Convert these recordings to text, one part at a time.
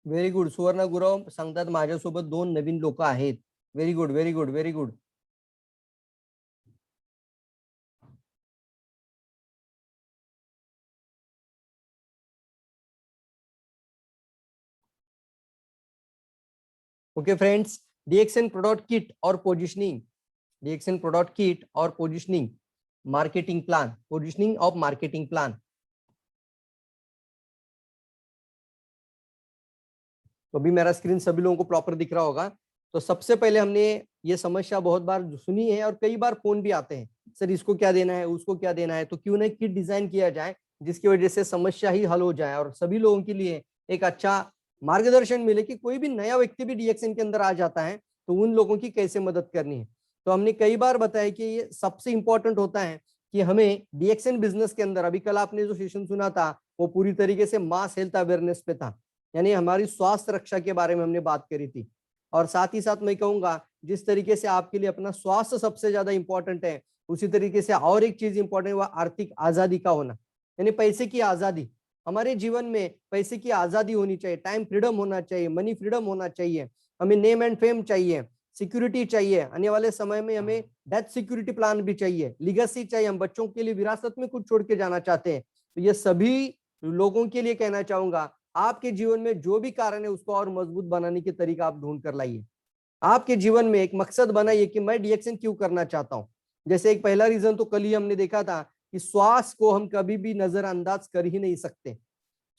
Very good. सुवर्ण गुरव सांगतात माझ्यासोबत 2 नवीन लोक आहेत. Very good, very good, very good. Okay friends, DXN product kit और पोजिशनिंग, डीएक्सएन प्रोडक्ट किट और positioning marketing plan, positioning of marketing plan. तो अभी मेरा स्क्रीन सभी लोगों को प्रॉपर दिख रहा होगा. तो सबसे पहले हमने ये समस्या बहुत बार सुनी है और कई बार फोन भी आते हैं, सर इसको क्या देना है, उसको क्या देना है. तो क्यों ना किट डिजाइन किया जाए जिसकी वजह से समस्या ही हल हो जाए और सभी लोगों के लिए एक अच्छा मार्गदर्शन मिले कि कोई भी नया व्यक्ति भी डीएक्सएन के अंदर आ जाता है तो उन लोगों की कैसे मदद करनी है. तो हमने कई बार बताया कि ये सबसे इंपॉर्टेंट होता है कि हमें डीएक्सएन बिजनेस के अंदर, अभी कल आपने जो सेशन सुना था वो पूरी तरीके से मास हेल्थ अवेयरनेस पे था, यानी हमारी स्वास्थ्य रक्षा के बारे में हमने बात करी थी. और साथ ही साथ मैं कहूंगा जिस तरीके से आपके लिए अपना स्वास्थ्य सबसे ज्यादा इंपॉर्टेंट है, उसी तरीके से और एक चीज इंपॉर्टेंट है वह आर्थिक आजादी का होना, यानी पैसे की आजादी. हमारे जीवन में पैसे की आजादी होनी चाहिए, टाइम फ्रीडम होना चाहिए, मनी फ्रीडम होना चाहिए, हमें नेम एंड फेम चाहिए, सिक्योरिटी चाहिए, आने वाले समय में हमें डेथ सिक्योरिटी प्लान भी चाहिए, लीगेसी चाहिए, हम बच्चों के लिए विरासत में कुछ छोड़ के जाना चाहते हैं. तो ये सभी लोगों के लिए कहना चाहूंगा, आपके जीवन में जो भी कारण है उसको और मजबूत बनाने के तरीका आप ढूंढ कर लाइए. आपके जीवन में एक मकसद बनाइए कि मैं डीएक्सएन क्यों करना चाहता हूं. जैसे एक पहला रीजन तो कल ही हमने देखा था कि स्वास्थ्य को हम कभी भी नजरअंदाज कर ही नहीं सकते,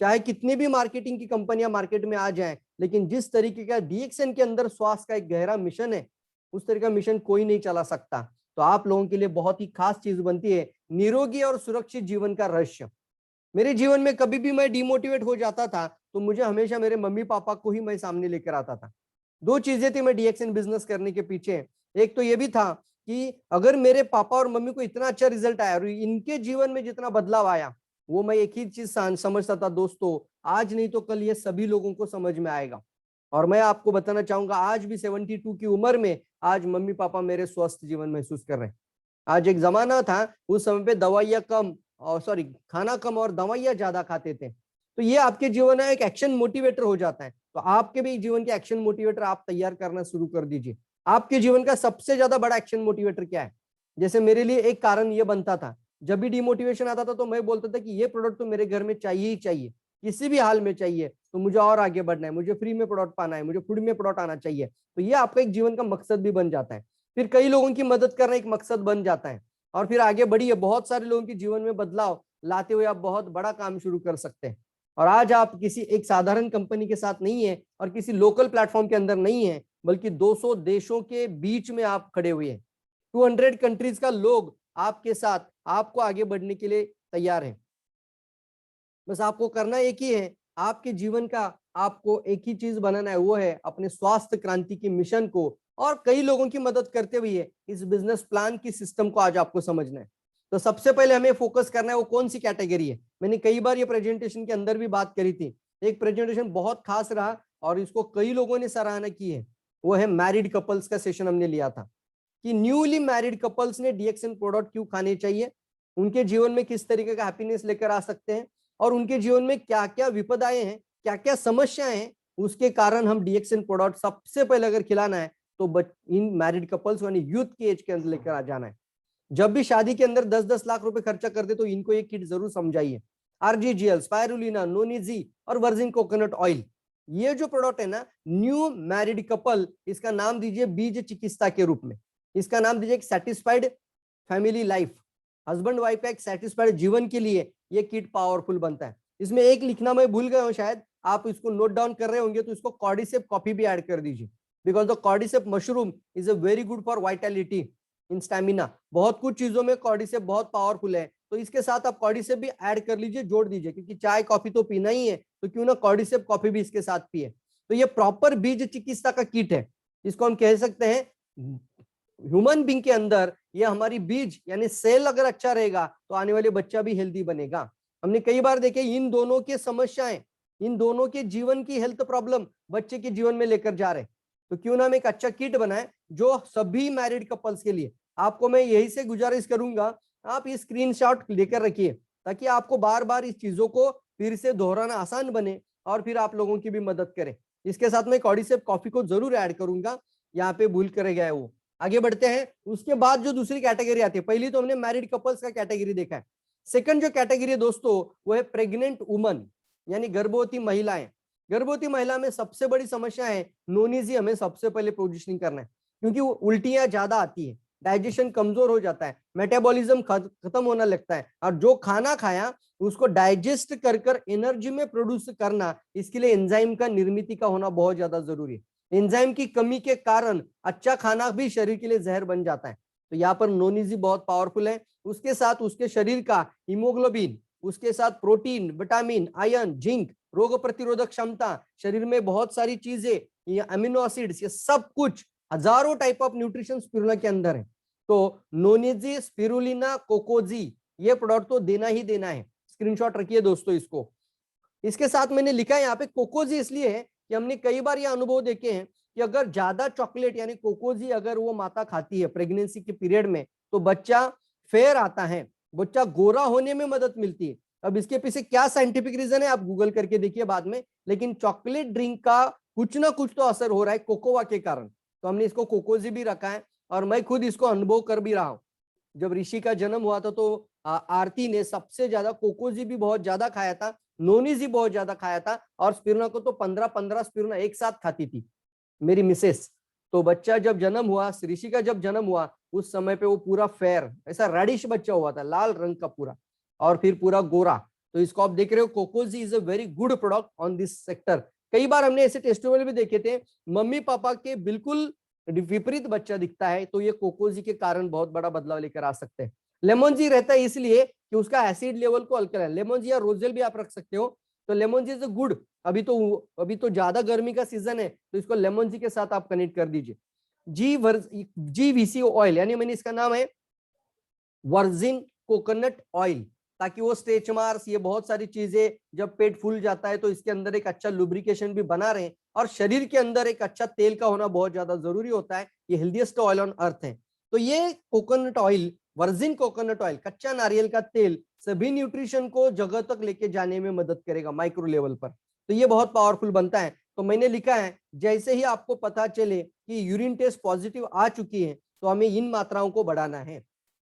चाहे कितनी भी मार्केटिंग की कंपनियां मार्केट में आ जाएं, लेकिन जिस तरीके का डीएक्सएन के अंदर स्वास्थ्य का एक गहरा मिशन है उस तरह का मिशन कोई नहीं चला सकता. तो आप लोगों के लिए बहुत ही खास चीज बनती है निरोगी और सुरक्षित जीवन का रहस्य. मेरे जीवन में कभी भी मैं डिमोटिवेट हो जाता था तो मुझे हमेशा मेरे मम्मी पापा को ही मैं सामने लेकर आता था. दो चीजें थी मैं डीएक्सएन बिजनेस करने के पीछे. एक तो ये भी था कि अगर मेरे पापा और मम्मी को इतना अच्छा रिजल्ट आया और इनके जीवन में जितना बदलाव आया, वो मैं एक ही चीज समझता था दोस्तों, आज नहीं तो कल ये सभी लोगों को समझ में आएगा. और मैं आपको बताना चाहूंगा आज भी 72 की उम्र में आज मम्मी पापा मेरे स्वस्थ जीवन महसूस कर रहे हैं. आज एक जमाना था उस समय पे दवाइयां कम और सॉरी खाना कम और दवाइयां ज्यादा खाते थे. तो ये आपके जीवन में एक एक्शन मोटिवेटर हो जाता है. तो आपके भी जीवन के एक्शन मोटिवेटर आप तैयार करना शुरू कर दीजिए. आपके जीवन का सबसे ज्यादा बड़ा एक्शन मोटिवेटर क्या है. जैसे मेरे लिए एक कारण ये बनता था, जब भी डिमोटिवेशन आता था तो मैं बोलता था कि ये प्रोडक्ट तो मेरे घर में चाहिए ही चाहिए, किसी भी हाल में चाहिए, तो मुझे और आगे बढ़ना है, मुझे फ्री में प्रोडक्ट पाना है, मुझे फूड में प्रोडक्ट आना चाहिए. तो ये आपका एक जीवन का मकसद भी बन जाता है. फिर कई लोगों की मदद करना एक मकसद बन जाता है और फिर आगे बढ़िए, बहुत सारे लोगों के जीवन में बदलाव लाते हुए आप बहुत बड़ा काम शुरू कर सकते हैं. और आज आप किसी एक साधारण कंपनी के साथ नहीं है और किसी लोकल प्लेटफॉर्म के अंदर नहीं है, बल्कि 200 देशों के बीच में आप खड़े हुए हैं. 200 कंट्रीज का लोग आपके साथ आपको आगे बढ़ने के लिए तैयार है. बस आपको करना एक ही है, आपके जीवन का आपको एक ही चीज बनाना है, वो है अपने स्वास्थ्य क्रांति की मिशन को और कई लोगों की मदद करते हुए इस बिजनेस प्लान की सिस्टम को आज आपको समझना है. तो सबसे पहले हमें फोकस करना है वो कौन सी कैटेगरी है. मैंने कई बार ये प्रेजेंटेशन के अंदर भी बात करी थी, एक प्रेजेंटेशन बहुत खास रहा और इसको कई लोगों ने सराहना की है, वो है मैरिड कपल्स का सेशन हमने लिया था कि न्यूली मैरिड कपल्स ने डीएक्सएन प्रोडक्ट क्यों खाने चाहिए, उनके जीवन में किस तरीके का हैप्पीनेस लेकर आ सकते हैं और उनके जीवन में क्या क्या विपदाएं हैं, क्या क्या समस्याएं हैं, उसके कारण हम डीएक्सएन प्रोडक्ट सबसे पहले अगर खिलाना है तो इन मैरिड कपल्स यानी यूथ की एज के अंदर लेकर आ जाना है. जब भी शादी के अंदर 10-10 लाख रुपए खर्चा कर दे तो इनको एक किट जरूर समझाइए. आरजीजीएल, स्पायरुलिना, नोनिजी और वर्जिन कोकोनट ऑयल, ये जो प्रोडक्ट है ना, न्यू मैरिड कपल, इसका नाम दीजिए बीज चिकित्सा के रूप में, इसका नाम दीजिए एक satisfied family life. Husband wife का एक सेटिस्फाइड जीवन के लिए ये किट पावरफुल बनता है. इसमें एक लिखना मैं भूल गया हूं, शायद आप इसको नोट डाउन कर रहे होंगे तो इसको कॉर्डिसेप कॉफी भी ऐड कर दीजिए, because the cordyceps mushroom is a very good for vitality in stamina. बहुत कुछ चीजों में कॉर्डिसेप बहुत पावरफुल है, तो इसके साथ आप कॉर्डिसेप भी ऐड कर लीजिए, जोड़ दीजिए, क्योंकि चाय कॉफी तो पीना ही है तो क्यों ना कॉर्डिसेप कॉफी भी इसके साथ पिए. तो ये प्रॉपर बीज चिकित्सा का किट है, इसको हम कह सकते हैं ह्यूमन बींग के अंदर ये हमारी बीज यानी सेल अगर अच्छा रहेगा तो आने वाले बच्चा भी हेल्दी बनेगा. हमने कई बार देखे इन दोनों के समस्याएं, इन दोनों के जीवन की हेल्थ प्रॉब्लम बच्चे के जीवन में लेकर जा रहे हैं. तो क्यों ना हम एक अच्छा किट बनाए जो सभी मैरिड कपल्स के लिए. आपको मैं यही से गुजारिश करूंगा, आप ये स्क्रीनशॉट लेकर रखिए ताकि आपको बार बार इस चीजों को फिर से दोहराना आसान बने और फिर आप लोगों की भी मदद करे। इसके साथ में कॉर्डिसेप कॉफी को जरूर ऐड करूंगा, यहाँ पे भूल कर गया है वो। आगे बढ़ते हैं। उसके बाद जो दूसरी कैटेगरी आती है, पहली तो हमने मैरिड कपल्स का कैटेगरी देखा है। सेकंड जो कैटेगरी है दोस्तों वो है प्रेग्नेंट वुमन, यानी गर्भवती महिलाएं। गर्भवती महिला में सबसे बड़ी समस्या है नोनीजी, हमें सबसे पहले पोजिशनिंग करना है, क्योंकि वो उल्टियां ज्यादा आती है, डाइजेशन कमजोर हो जाता है, मेटाबॉलिज्म खत्म होने लगता है, और जो खाना खाया उसको डाइजेस्ट कर कर एनर्जी में प्रोड्यूस करना, इसके लिए एंजाइम का निर्मित का होना बहुत ज्यादा जरूरी है। एंजाइम की कमी के कारण अच्छा खाना भी शरीर के लिए जहर बन जाता है। तो यहाँ पर नोनीजी बहुत पावरफुल है। उसके साथ उसके शरीर का हीमोग्लोबिन, उसके साथ प्रोटीन, विटामिन, आयरन, जिंक, रोग प्रतिरोधक क्षमता, शरीर में बहुत सारी चीजें, ये अमीनो एसिड्स, ये सब कुछ हजारों टाइप ऑफ न्यूट्रिशन स्पिरुलिना के अंदर है। तो नोनीजी, स्पिरुलिना, कोकोजी, ये प्रोडक्ट तो देना ही देना है। स्क्रीनशॉट रखिए दोस्तों इसको। इसके साथ मैंने लिखा है यहाँ पे कोकोजी, इसलिए है कि हमने कई बार यह अनुभव देखे हैं कि अगर ज्यादा चॉकलेट यानी कोकोजी अगर वो माता खाती है प्रेगनेंसी के पीरियड में, तो बच्चा फेयर आता है, बच्चा गोरा होने में मदद मिलती है। अब इसके पीछे क्या साइंटिफिक रीजन है आप गूगल करके देखिए बाद में, लेकिन चॉकलेट ड्रिंक का कुछ ना कुछ तो असर हो रहा है कोकोवा के कारण। तो हमने इसको कोकोजी भी रखा है, और मैं खुद इसको अनुभव कर भी रहा हूँ। जब ऋषि का जन्म हुआ था तो आरती ने सबसे ज्यादा कोकोजी भी बहुत ज्यादा खाया था, नोनीजी बहुत ज्यादा खाया था, और स्पिरुलिना को तो 15-15 स्पिरुलिना एक साथ खाती थी मेरी मिसेस। तो बच्चा जब जन्म हुआ, ऋषि का जब जन्म हुआ, उस समय पे वो पूरा फेयर, ऐसा रेडिश बच्चा हुआ था, लाल रंग का पूरा, और फिर पूरा गोरा। तो इसको आप देख रहे हो, कोकोजी is a very good product on this sector. कई बार हमने ऐसे टेस्टिमोनियल भी देखे थे, मम्मी पापा के बिल्कुल विपरीत बच्चा दिखता है, तो ये कोकोजी के कारण बहुत बड़ा बदलाव लेकर आ सकते हैं। लेमन जी रहता है इसलिए कि उसका एसिड लेवल को अल्कलाइन, लेमन जी या रोजेल भी आप रख सकते हो। तो लेमन जी इज गुड। अभी तो ज्यादा गर्मी का सीजन है, तो इसको लेमन जी के साथ आप कनेक्ट कर दीजिए। GVC ऑयल, यानी मैंने इसका नाम है वर्जिन कोकोनट ऑयल, ताकि वो स्ट्रेच मार्क्स, ये बहुत सारी चीजें, जब पेट फूल जाता है तो इसके अंदर एक अच्छा लुब्रिकेशन भी बना रहे, और शरीर के अंदर एक अच्छा तेल का होना बहुत ज्यादा जरूरी होता है। ये हेल्दीएस्ट ऑयल ऑन अर्थ है। तो ये coconut oil, virgin coconut oil, कच्चा नारियल का तेल, सभी न्यूट्रिशन को जगह तक लेके जाने में मदद करेगा माइक्रो लेवल पर। तो ये बहुत पावरफुल बनता है। तो मैंने लिखा है जैसे ही आपको पता चले कि यूरिन टेस्ट पॉजिटिव आ चुकी है, तो हमें इन मात्राओं को बढ़ाना है।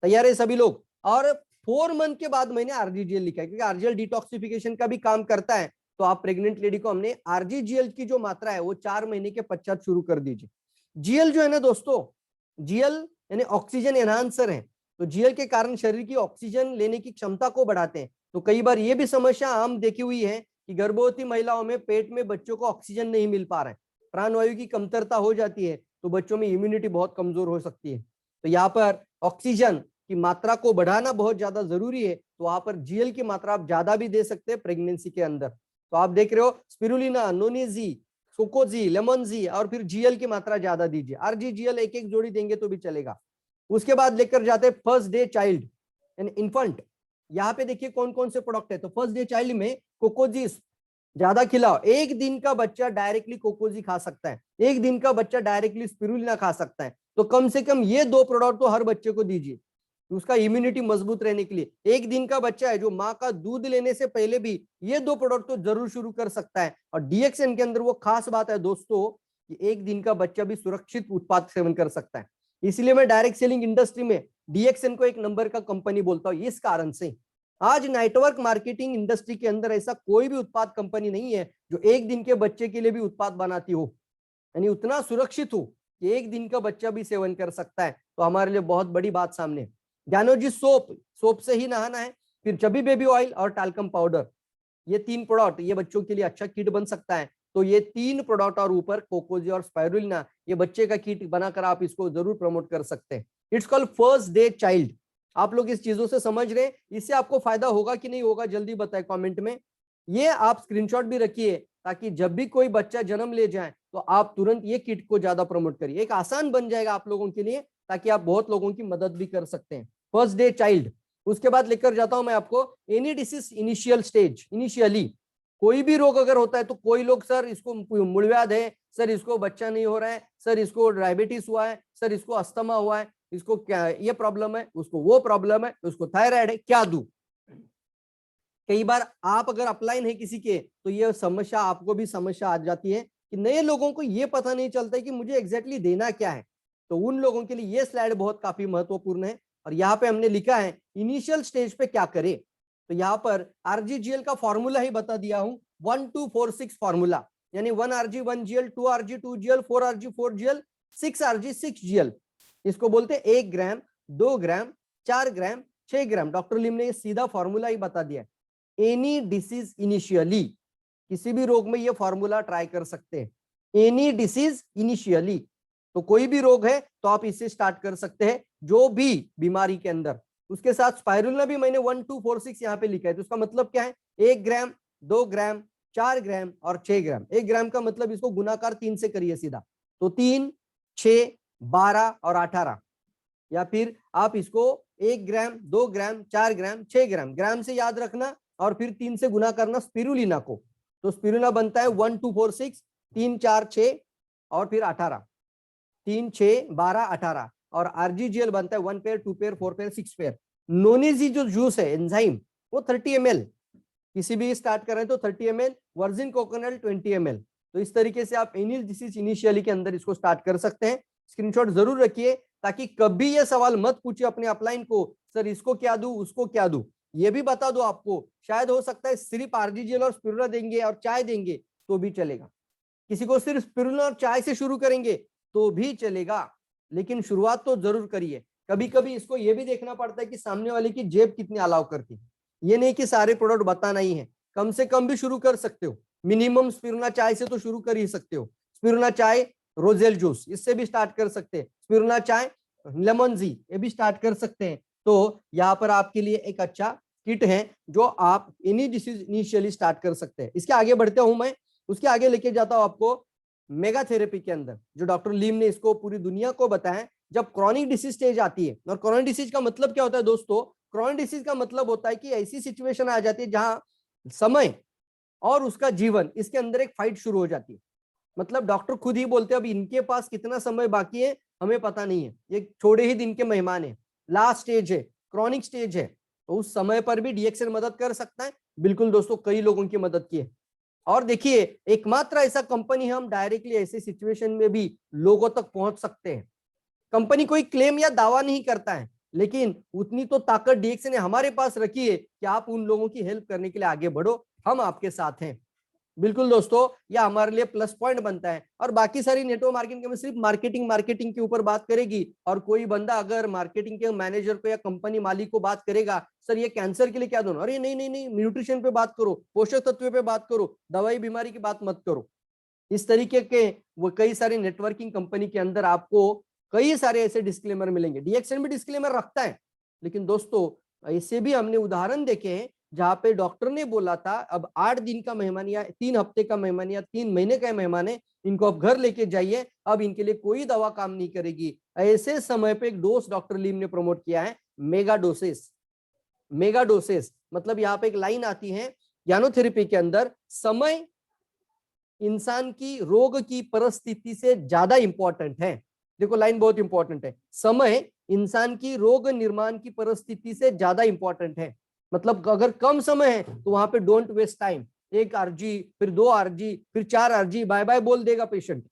तैयार है सभी लोग? और 4 मंथ के बाद मैंने आरजीजीएल लिखा है, क्योंकि आरजीएल डिटॉक्सिफिकेशन का भी काम करता है। तो आप प्रेग्नेंट लेडी को हमने आरजीजीएल की जो मात्रा है वो 4 महीने के पश्चात शुरू कर दीजिए। जीएल जो है ना दोस्तों, जीएल यानी ऑक्सीजन एनहांसर है। तो जीएल के कारण शरीर की ऑक्सीजन लेने की क्षमता को बढ़ाते हैं। तो कई बार ये भी समस्या आम देखी हुई है कि गर्भवती महिलाओं में पेट में बच्चों को ऑक्सीजन नहीं मिल पा रहा है, प्राणवायु की कमतरता हो जाती है, तो बच्चों में इम्यूनिटी बहुत कमजोर हो सकती है। तो यहाँ पर ऑक्सीजन की मात्रा को बढ़ाना बहुत ज्यादा जरूरी है। तो वहां पर जीएल की मात्रा आप ज्यादा भी दे सकते हैं प्रेगनेंसी के अंदर। तो आप देख रहे हो स्पिरुलिना, नोनीजी, कोकोजी, लेमनजी, और फिर जीएल की मात्रा ज्यादा दीजिए। आरजीजीएल एक एक जोड़ी देंगे तो भी चलेगा। उसके बाद लेकर जाते हैं फर्स्ट डे चाइल्ड यानी इन्फेंट। यहाँ पे देखिए कौन कौन से प्रोडक्ट है। तो फर्स्ट डे चाइल्ड में कोकोजी ज्यादा खिलाओ। एक दिन का बच्चा डायरेक्टली कोकोजी खा सकता है, एक दिन का बच्चा डायरेक्टली स्पिरुलिना खा सकता है। तो कम से कम ये 2 प्रोडक्ट तो हर बच्चे को दीजिए, उसका इम्यूनिटी मजबूत रहने के लिए। एक दिन का बच्चा है जो माँ का दूध लेने से पहले भी ये 2 प्रोडक्ट तो जरूर शुरू कर सकता है। और डीएक्सएन के अंदर वो खास बात है दोस्तों कि एक दिन का बच्चा भी सुरक्षित उत्पाद सेवन कर सकता है। इसलिए मैं डायरेक्ट सेलिंग इंडस्ट्री में डीएक्सएन को एक नंबर का कंपनी बोलता हूँ। इस कारण से आज नेटवर्क मार्केटिंग इंडस्ट्री के अंदर ऐसा कोई भी उत्पाद कंपनी नहीं है जो एक दिन के बच्चे के लिए भी उत्पाद बनाती हो, यानी उतना सुरक्षित हो कि एक दिन का बच्चा भी सेवन कर सकता है। तो हमारे लिए बहुत बड़ी बात सामने है। ज्ञानोजी सोप से ही नहाना है, फिर चबी बेबी ऑयल और टाल्कम पाउडर, ये 3 प्रोडक्ट ये बच्चों के लिए अच्छा किट बन सकता है। तो ये 3 प्रोडक्ट और ऊपर कोकोजी और स्पाइरुलिना, ये बच्चे का किट बनाकर आप इसको जरूर प्रमोट कर सकते हैं। It's called first day child. आप लोग इस चीजों से समझ रहे हैं? इससे आपको फायदा होगा कि नहीं होगा जल्दी बताएं कमेंट में। ये आप स्क्रीनशॉट भी रखिए ताकि जब भी कोई बच्चा जन्म ले जाए तो आप तुरंत ये किट को ज्यादा प्रमोट करिए। एक आसान बन जाएगा आप लोगों के लिए, ताकि आप बहुत लोगों की मदद भी कर सकते हैं। First day child. उसके बाद लेकर जाता हूं मैं आपको any disease initial stage. Initially कोई भी रोग अगर होता है तो कोई लोग सर इसको मूलव्याध है, सर इसको बच्चा नहीं हो रहा है, सर इसको डायबिटीज हुआ है, सर इसको अस्थमा हुआ है, इसको क्या ये प्रॉब्लम है, उसको वो प्रॉब्लम है, उसको थायराइड है, क्या दूं? कई बार आप अगर अपलाइन है किसी के, तो ये समस्या आपको भी समस्या आ जाती है कि नए लोगों को ये पता नहीं चलता है कि मुझे एग्जैक्टली देना क्या है। तो उन लोगों के लिए ये स्लाइड बहुत काफी महत्वपूर्ण है। और यहाँ पे हमने लिखा है इनिशियल स्टेज पे क्या करें। तो यहाँ पर आरजीजीएल का फॉर्मूला ही बता दिया हूं, 1246 फॉर्मूला, यानी 1 RG 1 GL, 2 RG 2 GL, 4 RG 4 GL, 6 RG 6 GL। इसको बोलते हैं 1 ग्राम, 2 ग्राम, 4 ग्राम, 6 ग्राम। डॉक्टर लिम ने ये सीधा फॉर्मूला ही बता दिया। एनी डिसीज इनिशियली, किसी भी रोग में ये फॉर्मूला ट्राई कर सकते हैं। एनी डिसीज इनिशियली, तो कोई भी रोग है तो आप इससे स्टार्ट कर सकते हैं, जो भी बीमारी के अंदर। उसके साथ स्पाइरुलिना भी मैंने 1246 यहाँ पे लिखा है। तो उसका मतलब क्या है, 1 ग्राम, 2 ग्राम, 4 ग्राम और 6 ग्राम। 1 ग्राम का मतलब इसको गुणाकार 3 से करिए सीधा, तो 3, 6, 12 और 18। या फिर आप इसको 1 ग्राम, 2 ग्राम, 4 ग्राम, 6 ग्राम, ग्राम से याद रखना और फिर 3 से गुना करना स्पिरुलिना को। तो स्पिरुलिना बनता है 1246, 3, 4, 6 और फिर 18, 3, 6, 12, 18। और आरजीजीएल बनता है 1 पेयर, 2 पेयर, 4 पेयर, 6 पेयर। नोनिजी जो जूस है एंजाइम, वो 30 ml, किसी भी स्टार्ट कर रहे हैं तो 30 ml, वर्जिन कोकोनट 20 ml। तो इस तरीके से आप एनी डिसीज इनिशियली के अंदर इसको स्टार्ट कर सकते हैं। स्क्रीनशॉट जरूर रखिए, ताकि कभी ये सवाल मत पूछिए अपने अपलाइन को, सर इसको क्या दूं, उसको क्या दूं। ये भी बता दो आपको, शायद हो सकता है सिर्फ आरजीजीएल और स्पिरुलिना देंगे और चाय देंगे तो भी चलेगा। किसी को सिर्फ स्पिरुलिना और चाय से शुरू करेंगे तो भी चलेगा, लेकिन शुरुआत तो जरूर करिए। कभी कभी इसको ये भी देखना पड़ता है कि सामने वाले की जेब कितनी अलाउ करती है। ये नहीं कि सारे प्रोडक्ट बताना ही है, कम से कम भी शुरू कर सकते हो। मिनिमम स्पिरुलिना चाय से तो शुरू कर ही सकते हो। स्पिरुलिना चाय, रोजेल जूस, इससे भी स्टार्ट कर सकते हैं। स्पिरुलिना चाय, लेमन जी, ये भी स्टार्ट कर सकते हैं। तो यहाँ पर आपके लिए एक अच्छा किट है जो आप एनी डिसीज इनिशियली स्टार्ट कर सकते हैं। इसके आगे बढ़ते हूं मैं, उसके आगे लेके जाता हूं आपको मेगा थेरेपी के अंदर, जो डॉक्टर लीम ने इसको पूरी दुनिया को बताया। जब क्रॉनिक डिसीज स्टेज आती है, और क्रॉनिक डिसीज का मतलब क्या होता है दोस्तों, क्रॉनिक डिसीज का मतलब होता है कि ऐसी सिचुएशन आ जाती है जहां समय और उसका जीवन, इसके अंदर एक फाइट शुरू हो जाती है। मतलब डॉक्टर खुद ही बोलते हैं अब इनके पास कितना समय बाकी है हमें पता नहीं है, ये थोड़े ही दिन के मेहमान है, लास्ट स्टेज है, क्रॉनिक स्टेज है। तो उस समय पर भी डीएक्सएल मदद कर सकता है। बिल्कुल दोस्तों, कई लोगों की मदद की है। और देखिए, एकमात्र ऐसा कंपनी हम डायरेक्टली ऐसे सिचुएशन में भी लोगों तक पहुंच सकते हैं। कंपनी कोई क्लेम या दावा नहीं करता है, लेकिन उतनी तो ताकत डीएक्सएल ने हमारे पास रखी है कि आप उन लोगों की हेल्प करने के लिए आगे बढ़ो, हम आपके साथ हैं। बिल्कुल दोस्तों, यह हमारे लिए प्लस पॉइंट बनता है। और बाकी सारी नेटवर्क मार्केटिंग में सिर्फ मार्केटिंग के ऊपर बात करेगी। और कोई बंदा अगर मार्केटिंग के मैनेजर को या कंपनी मालिक को बात करेगा, सर ये कैंसर के लिए क्या दोनों, अरे नहीं नहीं नहीं, न्यूट्रिशन पे बात करो, पोषक तत्व पे बात करो, दवाई बीमारी की बात मत करो। इस तरीके के वो कई सारी नेटवर्किंग कंपनी के अंदर आपको कई सारे ऐसे डिस्क्लेमर मिलेंगे। डीएक्सएल भी डिस्क्लेमर रखता है, लेकिन दोस्तों ऐसे भी हमने उदाहरण देखे हैं जहां पे डॉक्टर ने बोला था अब 8 दिन का मेहमान या 3 हफ्ते का मेहमान या 3 महीने का मेहमान है, इनको अब घर लेके जाइए, अब इनके लिए कोई दवा काम नहीं करेगी। ऐसे समय पे एक डोज डॉक्टर लीम ने प्रमोट किया है, मेगा डोसेस। मेगा डोसेस मतलब यहाँ पे एक लाइन आती है ज्ञानोथेरेपी के अंदर, समय इंसान की रोग की परिस्थिति से ज्यादा इंपॉर्टेंट है। देखो लाइन बहुत इंपॉर्टेंट है, समय इंसान की रोग निर्माण की परिस्थिति से ज्यादा इंपॉर्टेंट है। मतलब अगर कम समय है तो वहां पे डोंट वेस्ट टाइम, 1 RG, फिर 2 RG, फिर 4 RG, बाय बाय बोल देगा पेशेंट।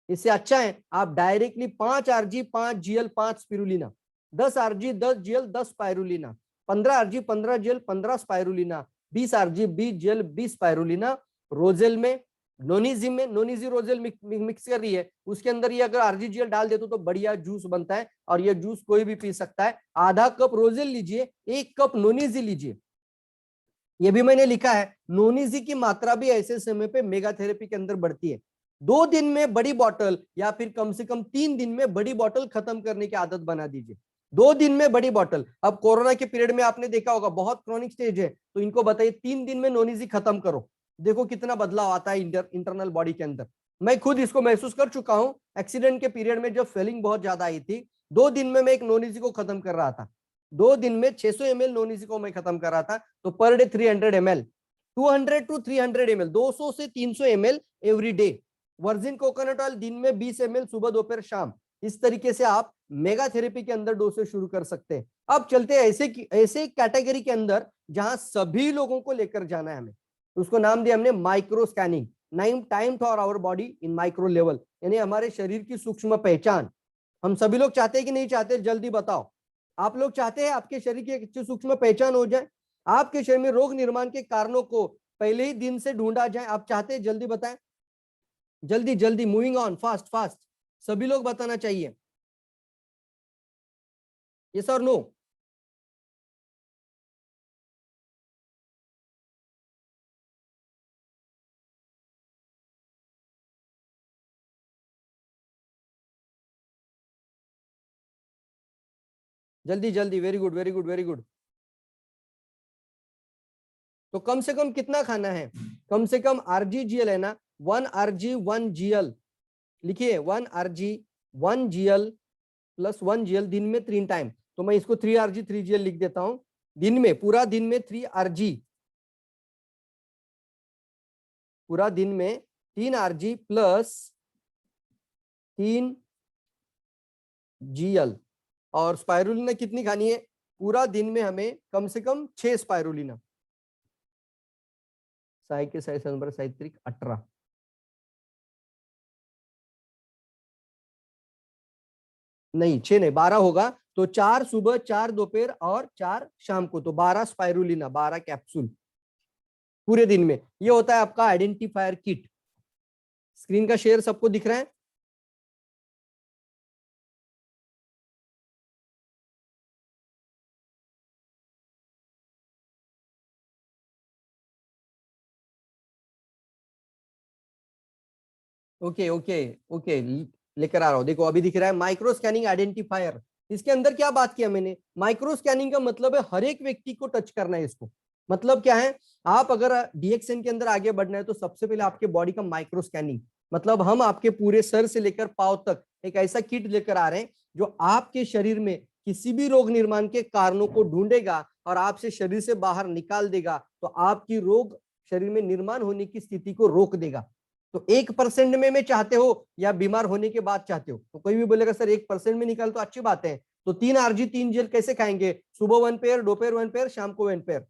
इससे अच्छा है आप directly 5 RG 5 GL 5 spirulina, 10 RG 10 GL 10 spirulina, 15 RG 15 GL 15 spirulina, 20 RG 20 GL 20 spirulina. Roselle में, नोनिजी में, नोनिजी रोजेल मिक्स कर रही है, उसके अंदर ये अगर आरजीजीएल डाल देते तो बढ़िया जूस बनता है। और ये जूस कोई भी पी सकता है। आधा कप रोजेल लीजिए, 1 कप नोनिजी लीजिए। ये भी मैंने लिखा है, नोनिजी की मात्रा भी ऐसे समय पे मेगा थेरेपी के अंदर बढ़ती है। 2 दिन में बड़ी बोतल या फिर कम से कम 3 दिन में बड़ी बोतल खत्म करने की आदत बना दीजिए। 2 दिन में बड़ी बोतल। अब कोरोना के पीरियड में आपने देखा होगा बहुत क्रॉनिक स्टेज है, तो इनको बताइए 3 दिन में नोनिजी खत्म करो, देखो कितना बदलाव आता है इंटरनल बॉडी के अंदर। मैं खुद इसको महसूस कर चुका हूं। एक्सीडेंट के पीरियड में जब फेलिंग बहुत ज्यादा आई थी, 2 दिन में मैं एक नोनिजी को खत्म कर रहा था। 2 दिन में 600 ml नोनिजी को मैं खत्म कर रहा था। तो per day 300 ml, 200 to 300 ml, 200 से 300 ml every day. Virgin coconut oil दिन में 20 ml सुबह दोपहर शाम। इस तरीके से आप मेगा थेरेपी के अंदर डोसेज शुरू कर सकते हैं। अब चलते हैं ऐसे कैटेगरी के अंदर जहां सभी लोगों को लेकर जाना है हमें। उसको नाम दिया हमने micro scanning, time for our body in micro level, यानी हमारे शरीर की सूक्ष्म पहचान। हम सभी लोग चाहते हैं कि नहीं चाहते, जल्दी बताओ। आप लोग चाहते हैं आपके शरीर की एक अच्छी सूक्ष्म पहचान हो जाए, आपके शरीर में रोग निर्माण के कारणों को पहले ही दिन से ढूंढा जाए, आप चाहते हैं? जल्दी बताएं, जल्दी जल्दी, मूविंग ऑन, फास्ट फास्ट, सभी लोग बताना चाहिए, यस और नो। जल्दी जल्दी, very good very good very good. तो कम से कम कितना खाना है? कम से कम RGGL है ना, 1 RG 1 GL, लिखिए 1 RG 1 GL प्लस 1 GL दिन में 3 टाइम। तो मैं इसको 3 RG 3 GL लिख देता हूं, दिन में, पूरा दिन में 3 RG, पूरा दिन में 3 RG प्लस 3 GL। और स्पाइरुलिना कितनी खानी है? पूरा दिन में हमें कम से कम 6 स्पाइरुलिना। साई के साई नंबर साहित्यिक 18, नहीं 6 नहीं 12 होगा, तो 4 सुबह, 4 दोपहर और 4 शाम को, तो 12 स्पाइरुलिना, 12 कैप्सूल पूरे दिन में। ये होता है आपका आइडेंटिफायर किट। स्क्रीन का शेयर सबको दिख रहा है? ओके ओके ओके, लेकर आ रहा हूं, देखो अभी दिख रहा है माइक्रो स्कैनिंग आइडेंटिफायर। इसके अंदर क्या बात किया मैंने? माइक्रो स्कैनिंग का मतलब है हर एक व्यक्ति को टच करना है इसको। मतलब क्या है, आप अगर DXN के अंदर आगे बढ़ना है तो सबसे पहले आपके बॉडी का माइक्रो स्कैनिंग, मतलब हम आपके पूरे सर से लेकर पांव तक एक ऐसा किट लेकर आ रहे हैं जो आपके शरीर में किसी भी रोग निर्माण के कारणों को ढूंढेगा और आपसे शरीर से बाहर निकाल देगा, तो आपकी रोग शरीर में निर्माण होने की स्थिति को रोक देगा। तो 1% में चाहते हो या बीमार होने के बाद चाहते हो? तो कोई भी बोलेगा सर 1% में निकाल तो अच्छी बात है, तो 3 RG 3 GL कैसे खाएंगे? सुबह 1 पेयर, दोपहर 1 पेयर, शाम को 1 पेयर,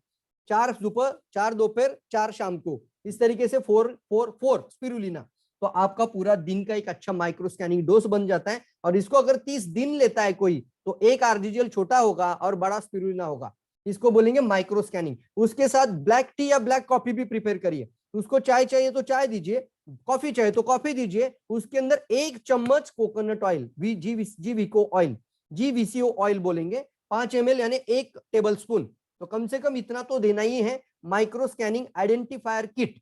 4 सुबह, 4 दोपहर, 4 शाम को, इस तरीके से 4 स्पिरुलिना। तो आपका पूरा दिन का एक अच्छा माइक्रो स्कैनिंग डोज बन जाता है। और इसको अगर 30 दिन लेता है कोई, तो 1 RGGL छोटा होगा और बड़ा स्पिरुलिना होगा। इसको बोलेंगे माइक्रो स्कैनिंग। उसके साथ ब्लैक टी या ब्लैक कॉफी भी प्रिपेयर करिए। उसको चाय चाहिए तो चाय दीजिए, कॉफी चाहिए तो कॉफी दीजिए। उसके अंदर 1 चम्मच कोकोनट ऑयल, जीविको ऑयल, GVCO ऑयल बोलेंगे, 5 ml यानी 1 टेबल स्पून। तो कम से कम इतना तो देना ही है। Micro scanning identifier kit,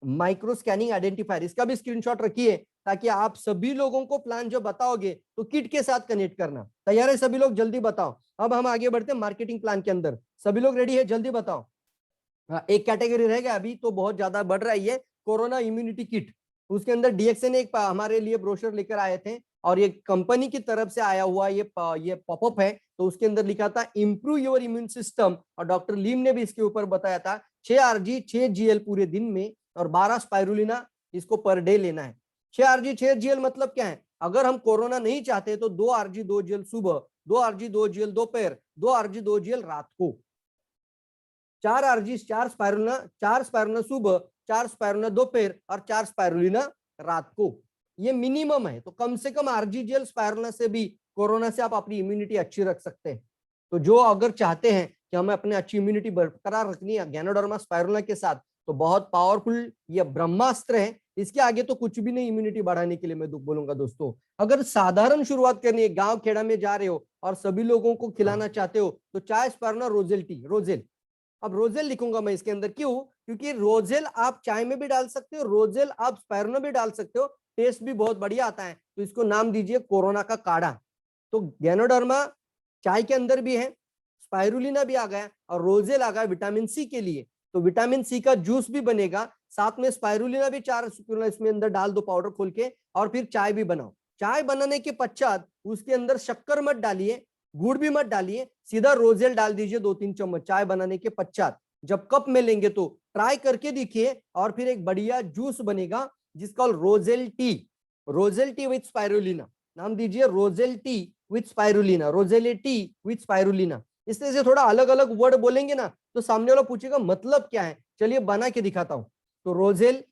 micro scanning identifier, इसका भी स्क्रीनशॉट रखिए ताकि आप सभी लोगों को प्लान जो बताओगे तो किट के साथ कनेक्ट करना। तैयार है सभी लोग? जल्दी बताओ। अब हम आगे बढ़ते हैं मार्केटिंग प्लान के अंदर। सभी लोग रेडी है? जल्दी बताओ। एक कैटेगरी रह गया, अभी तो बहुत ज्यादा बढ़ रहा है ये, कोरोना इम्यूनिटी किट। उसके अंदर DXN एक हमारे लिए ब्रोशर लेकर आए थे, और ये कंपनी की तरफ से आया हुआ ये पॉपअप है। तो उसके अंदर लिखा था इंप्रूव योर इम्यून सिस्टम, और डॉक्टर लीम ने भी इसके ऊपर बताया था 6 RG 6 GL पूरे दिन में और 12 स्पाइरुलिना इसको पर डे लेना है। 6 RG 6 GL मतलब क्या है? अगर हम कोरोना नहीं चाहते तो 2 RG 2 GL सुबह, 2 RG 2 GL दोपहर, 2 RG 2 GL रात को, 4 RG 4 स्पाइरुलिना, 4 स्पाइरुलिना सुबह, 4 स्पाइरुलिना दोपहर और 4 स्पाइरुलिना रात को। ये मिनिमम है। तो कम से कम RGGL स्पाइरुलिना से भी कोरोना से आप अपनी इम्यूनिटी अच्छी रख सकते हैं। तो जो अगर चाहते हैं कि हमें अपने अच्छी इम्यूनिटी बरकरार रखनी है गैनोडर्मा स्पाइरुलिना के साथ, तो बहुत पावरफुल ये ब्रह्मास्त्र है। इसके आगे तो कुछ भी नहीं इम्यूनिटी बढ़ाने के लिए मैं बोलूंगा दोस्तों। अगर साधारण शुरुआत करनी है, गांव खेड़ा में जा रहे हो और सभी लोगों को खिलाना चाहते हो, तो चाय स्पाइरुलिना रोजेल टी, रोजेल। अब रोजेल लिखूंगा मैं इसके अंदर, क्यों? क्योंकि रोजेल आप चाय में भी डाल सकते हो, रोजेल आप स्पाइरुलिना भी डाल सकते हो, टेस्ट भी बहुत बढ़िया आता है। तो इसको नाम दीजिए कोरोना का काढ़ा। तो गैनोडर्मा चाय के अंदर भी है, स्पाइरुलिना भी आ गया और रोजेल आ गया विटामिन सी के लिए। तो विटामिन सी का जूस भी बनेगा, साथ में स्पाइरुलिना भी 4 इसमें अंदर डाल दो पाउडर खोल के, और फिर चाय भी बनाओ। चाय बनाने के पश्चात उसके अंदर शक्कर मत डालिए, गुड़ भी मत डालिए, सीधा रोजेल डाल दीजिए 2-3 चम्मच चाय बनाने के पश्चात। जब कप में लेंगे तो ट्राई करके देखिए, और फिर एक बढ़िया जूस बनेगा जिसका roselle T, roselle T with spirulina, नाम दीजिए roselle T with spirulina, roselle T with spirulina. इसलिए से थोड़ा अलग अलग वर्ड बोलेंगे ना तो सामने वाला पूछेगा मतलब क्या है। चलिए बना के दिखाता हूं। तो रोजेल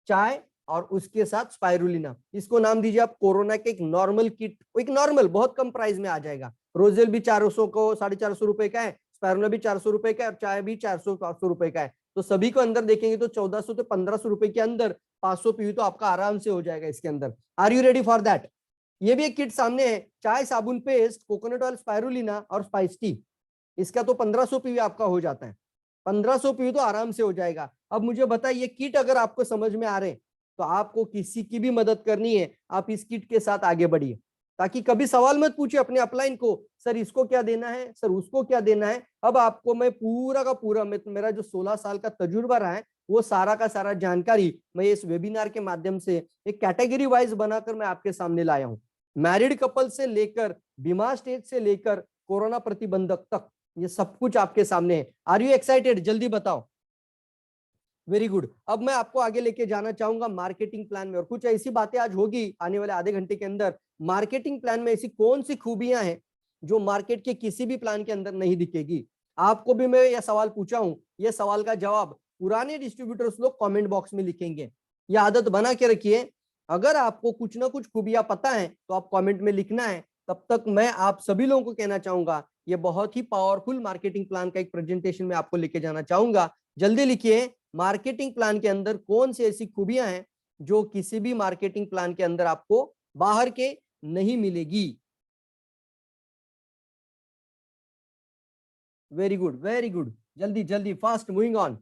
चाय और उसके साथ स्पाइरुलिना, इसको नाम दीजिए आप कोरोना के एक नॉर्मल किट, एक नॉर्मल बहुत कम प्राइस में आ जाएगा। रोजेल भी 400 को 450 रुपए का है, स्पाइरुलिना भी 400 रुपए का है और चाय भी 400-500 रुपए का है। तो सभी को अंदर देखेंगे तो 1400 से 1500 रुपए के अंदर 500 पीवी तो आपका आराम से हो जाएगा इसके अंदर। Are you ready for that? ये भी एक किट सामने है, चाय, साबुन पेस्ट, कोकोनट ऑयल, स्पाइरुलिना और स्पाइस टी। इसका तो 1500 पीवी आपका हो जाता है। 1500 पीवी तो आराम से हो जाएगा। अब मुझे बताइए किट अगर आपको समझ में आ रहे तो आपको किसी की भी मदद करनी है, आप इस किट के साथ आगे बढ़िए, ताकि कभी सवाल मत पूछिए अपने अपलाइन को, सर इसको क्या देना है, सर उसको क्या देना है। अब आपको मैं पूरा का पूरा, मेरा जो 16 साल का तजुर्बा रहा है वो सारा का सारा जानकारी मैं इस वेबिनार के माध्यम से एक कैटेगरी वाइज बनाकर मैं आपके सामने लाया हूं। मैरिड कपल से लेकर बीमार स्टेज से लेकर कोरोना प्रतिबंधक तक ये सब कुछ आपके सामने है। Are you excited? जल्दी बताओ। Very good. अब मैं आपको आगे लेके जाना चाहूंगा मार्केटिंग प्लान में, और कुछ ऐसी बातें आज होगी आने वाले आधे घंटे के अंदर। मार्केटिंग प्लान में ऐसी कौन सी खूबियां हैं जो मार्केट के किसी भी प्लान के अंदर नहीं दिखेगी। आपको भी मैं यह सवाल पूछा हूं, यह सवाल का जवाब पुराने डिस्ट्रीब्यूटर्स लोग कमेंट बॉक्स में लिखेंगे। यह आदत बना के रखिए, अगर आपको कुछ ना कुछ खूबियां पता है तो आप कमेंट में लिखना है। तब तक मैं आप सभी लोगों को कहना चाहूंगा ये बहुत ही पावरफुल मार्केटिंग प्लान का एक प्रेजेंटेशन में आपको लेके जाना चाहूंगा। जल्दी लिखिए, मार्केटिंग प्लान के अंदर कौन सी ऐसी खूबियां हैं जो किसी भी मार्केटिंग प्लान के अंदर आपको बाहर के नहीं मिलेगी। वेरी गुड, वेरी गुड, जल्दी जल्दी, फास्ट मूविंग ऑन।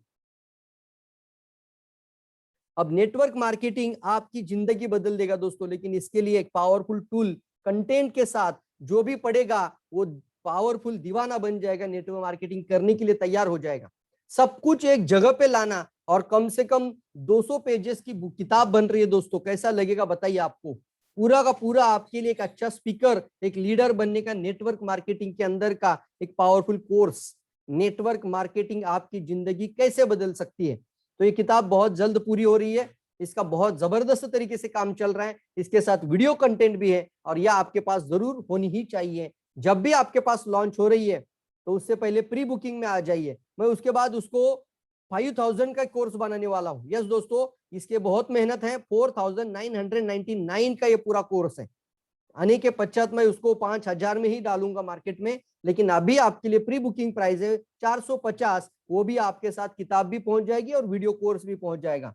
अब नेटवर्क मार्केटिंग आपकी जिंदगी बदल देगा दोस्तों, लेकिन इसके लिए एक पावरफुल टूल कंटेंट के साथ जो भी पढ़ेगा वो पावरफुल दीवाना बन जाएगा, नेटवर्क मार्केटिंग करने के लिए तैयार हो जाएगा। सब कुछ एक जगह पे लाना, और कम से कम 200 पेजेस की किताब बन रही है दोस्तों, कैसा लगेगा बताइए आपको। पूरा का पूरा आपके लिए एक अच्छा स्पीकर, एक लीडर बनने का नेटवर्क मार्केटिंग के अंदर का एक पावरफुल कोर्स, नेटवर्क मार्केटिंग आपकी जिंदगी कैसे बदल सकती है। तो ये किताब बहुत जल्द पूरी हो रही है, इसका बहुत जबरदस्त तरीके से काम चल रहा है, इसके साथ वीडियो कंटेंट भी है, और यह आपके पास जरूर होनी ही चाहिए। जब भी आपके पास लॉन्च हो रही है तो उससे पहले प्री बुकिंग में आ जाइए, मैं उसके बाद उसको 5000 का कोर्स बनाने वाला हूं। यस दोस्तों, इसके बहुत मेहनत है। 4999 का ये पूरा कोर्स है। आने के पश्चात मैं उसको 5000 में ही डालूंगा मार्केट में, लेकिन अभी आपके लिए प्री बुकिंग प्राइस है 450। वो भी आपके साथ किताब भी पहुंच जाएगी और वीडियो कोर्स भी पहुंच जाएगा।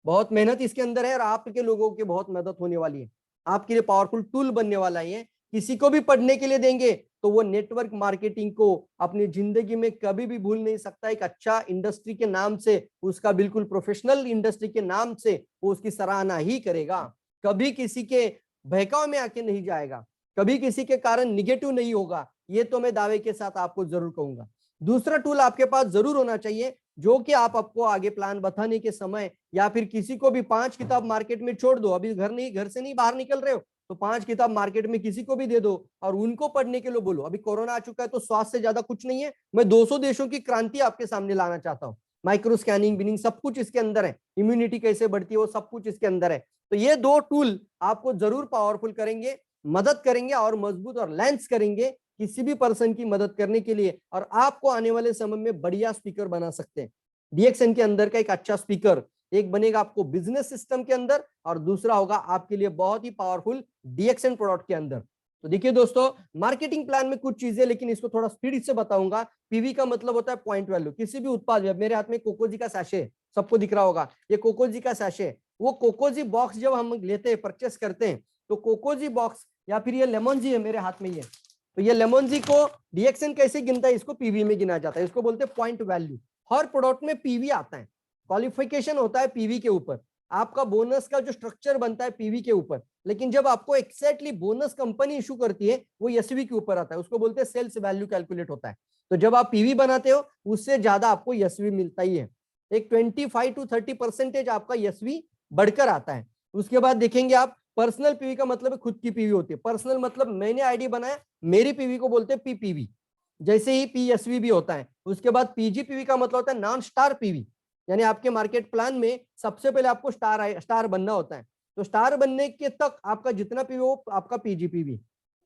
बहुत मेहनत इसके अंदर है और आपके लोगों की बहुत मदद होने वाली है, आपके लिए पावरफुल टूल बनने वाला है। किसी को भी पढ़ने के लिए देंगे तो वो नेटवर्क मार्केटिंग को अपनी जिंदगी में कभी भी भूल नहीं सकता। एक अच्छा इंडस्ट्री के नाम से, उसका बिल्कुल प्रोफेशनल इंडस्ट्री के नाम से वो उसकी सराहना ही करेगा। कभी किसी के बहकाव में आके नहीं जाएगा, कभी किसी के कारण निगेटिव नहीं होगा, ये तो मैं दावे के साथ आपको जरूर कहूंगा। दूसरा टूल आपके पास जरूर होना चाहिए, जो कि आप आपको आगे प्लान बताने के समय, या फिर किसी को भी 5 किताब मार्केट में छोड़ दो, अभी घर से नहीं बाहर निकल रहे हो तो 5 किताब मार्केट में किसी को भी दे दो और उनको पढ़ने के लिए बोलो। अभी कोरोना आ चुका है तो स्वास्थ्य से ज्यादा कुछ नहीं है, मैं 200 देशों की क्रांति आपके सामने लाना चाहता हूँ। माइक्रो स्कैनिंग, बिनिंग, सब कुछ इसके अंदर है, इम्यूनिटी कैसे बढ़ती है वो सब कुछ इसके अंदर है। तो ये 2 टूल आपको जरूर पावरफुल करेंगे, मदद करेंगे और मजबूत और लैंस करेंगे किसी भी पर्सन की मदद करने के लिए, और आपको आने वाले समय में बढ़िया स्पीकर बना सकते हैं। डीएक्सएन के अंदर का एक अच्छा स्पीकर, एक बनेगा आपको बिजनेस सिस्टम के अंदर और दूसरा होगा आपके लिए बहुत ही पावरफुल डीएक्सएन प्रोडक्ट के अंदर। तो देखिए दोस्तों, मार्केटिंग प्लान में कुछ चीजें, लेकिन इसको थोड़ा स्पीड से बताऊंगा। पीवी का मतलब होता है पॉइंट वैल्यू। किसी भी उत्पाद, मेरे हाथ में कोकोजी का सैशे, सबको दिख रहा होगा, ये कोकोजी का सैशे। वो कोकोजी बॉक्स जब हम लेते हैं, परचेस करते हैं, तो कोकोजी बॉक्स या फिर ये लेमन जी है मेरे हाथ में, ये तो ये लेमन जी को डीएक्सएन कैसे गिनता है, इसको पीवी में गिना जाता है, इसको बोलते हैं पॉइंट वैल्यू। हर प्रोडक्ट में पीवी आता है, क्वालिफिकेशन होता है पीवी के ऊपर, आपका बोनस का जो स्ट्रक्चर बनता है पीवी के ऊपर, लेकिन जब आपको एक्जैक्टली बोनस कंपनी इशू करती है वो एसवी के ऊपर आता है, उसको बोलते हैं सेल्स वैल्यू कैलकुलेट होता है। तो जब आप पीवी बनाते हो उससे ज्यादा आपको एसवी मिलता ही है, एक 25 to 30% आपका एसवी बढ़कर आता है। उसके बाद देखेंगे आप, पर्सनल पीवी का मतलब है खुद की पीवी होती है। पर्सनल मतलब मैंने आईडी बनाया, मेरी पीवी को बोलते हैं पीपीवी, जैसे ही पीएसवी भी होता है। उसके बाद पीजीपीवी का मतलब होता है नॉन स्टार पीवी, यानी आपके मार्केट प्लान में सबसे पहले आपको स्टार बनना होता है। तो स्टार बनने के तक आपका जितना पीवी हो आपका पीजीपीवी,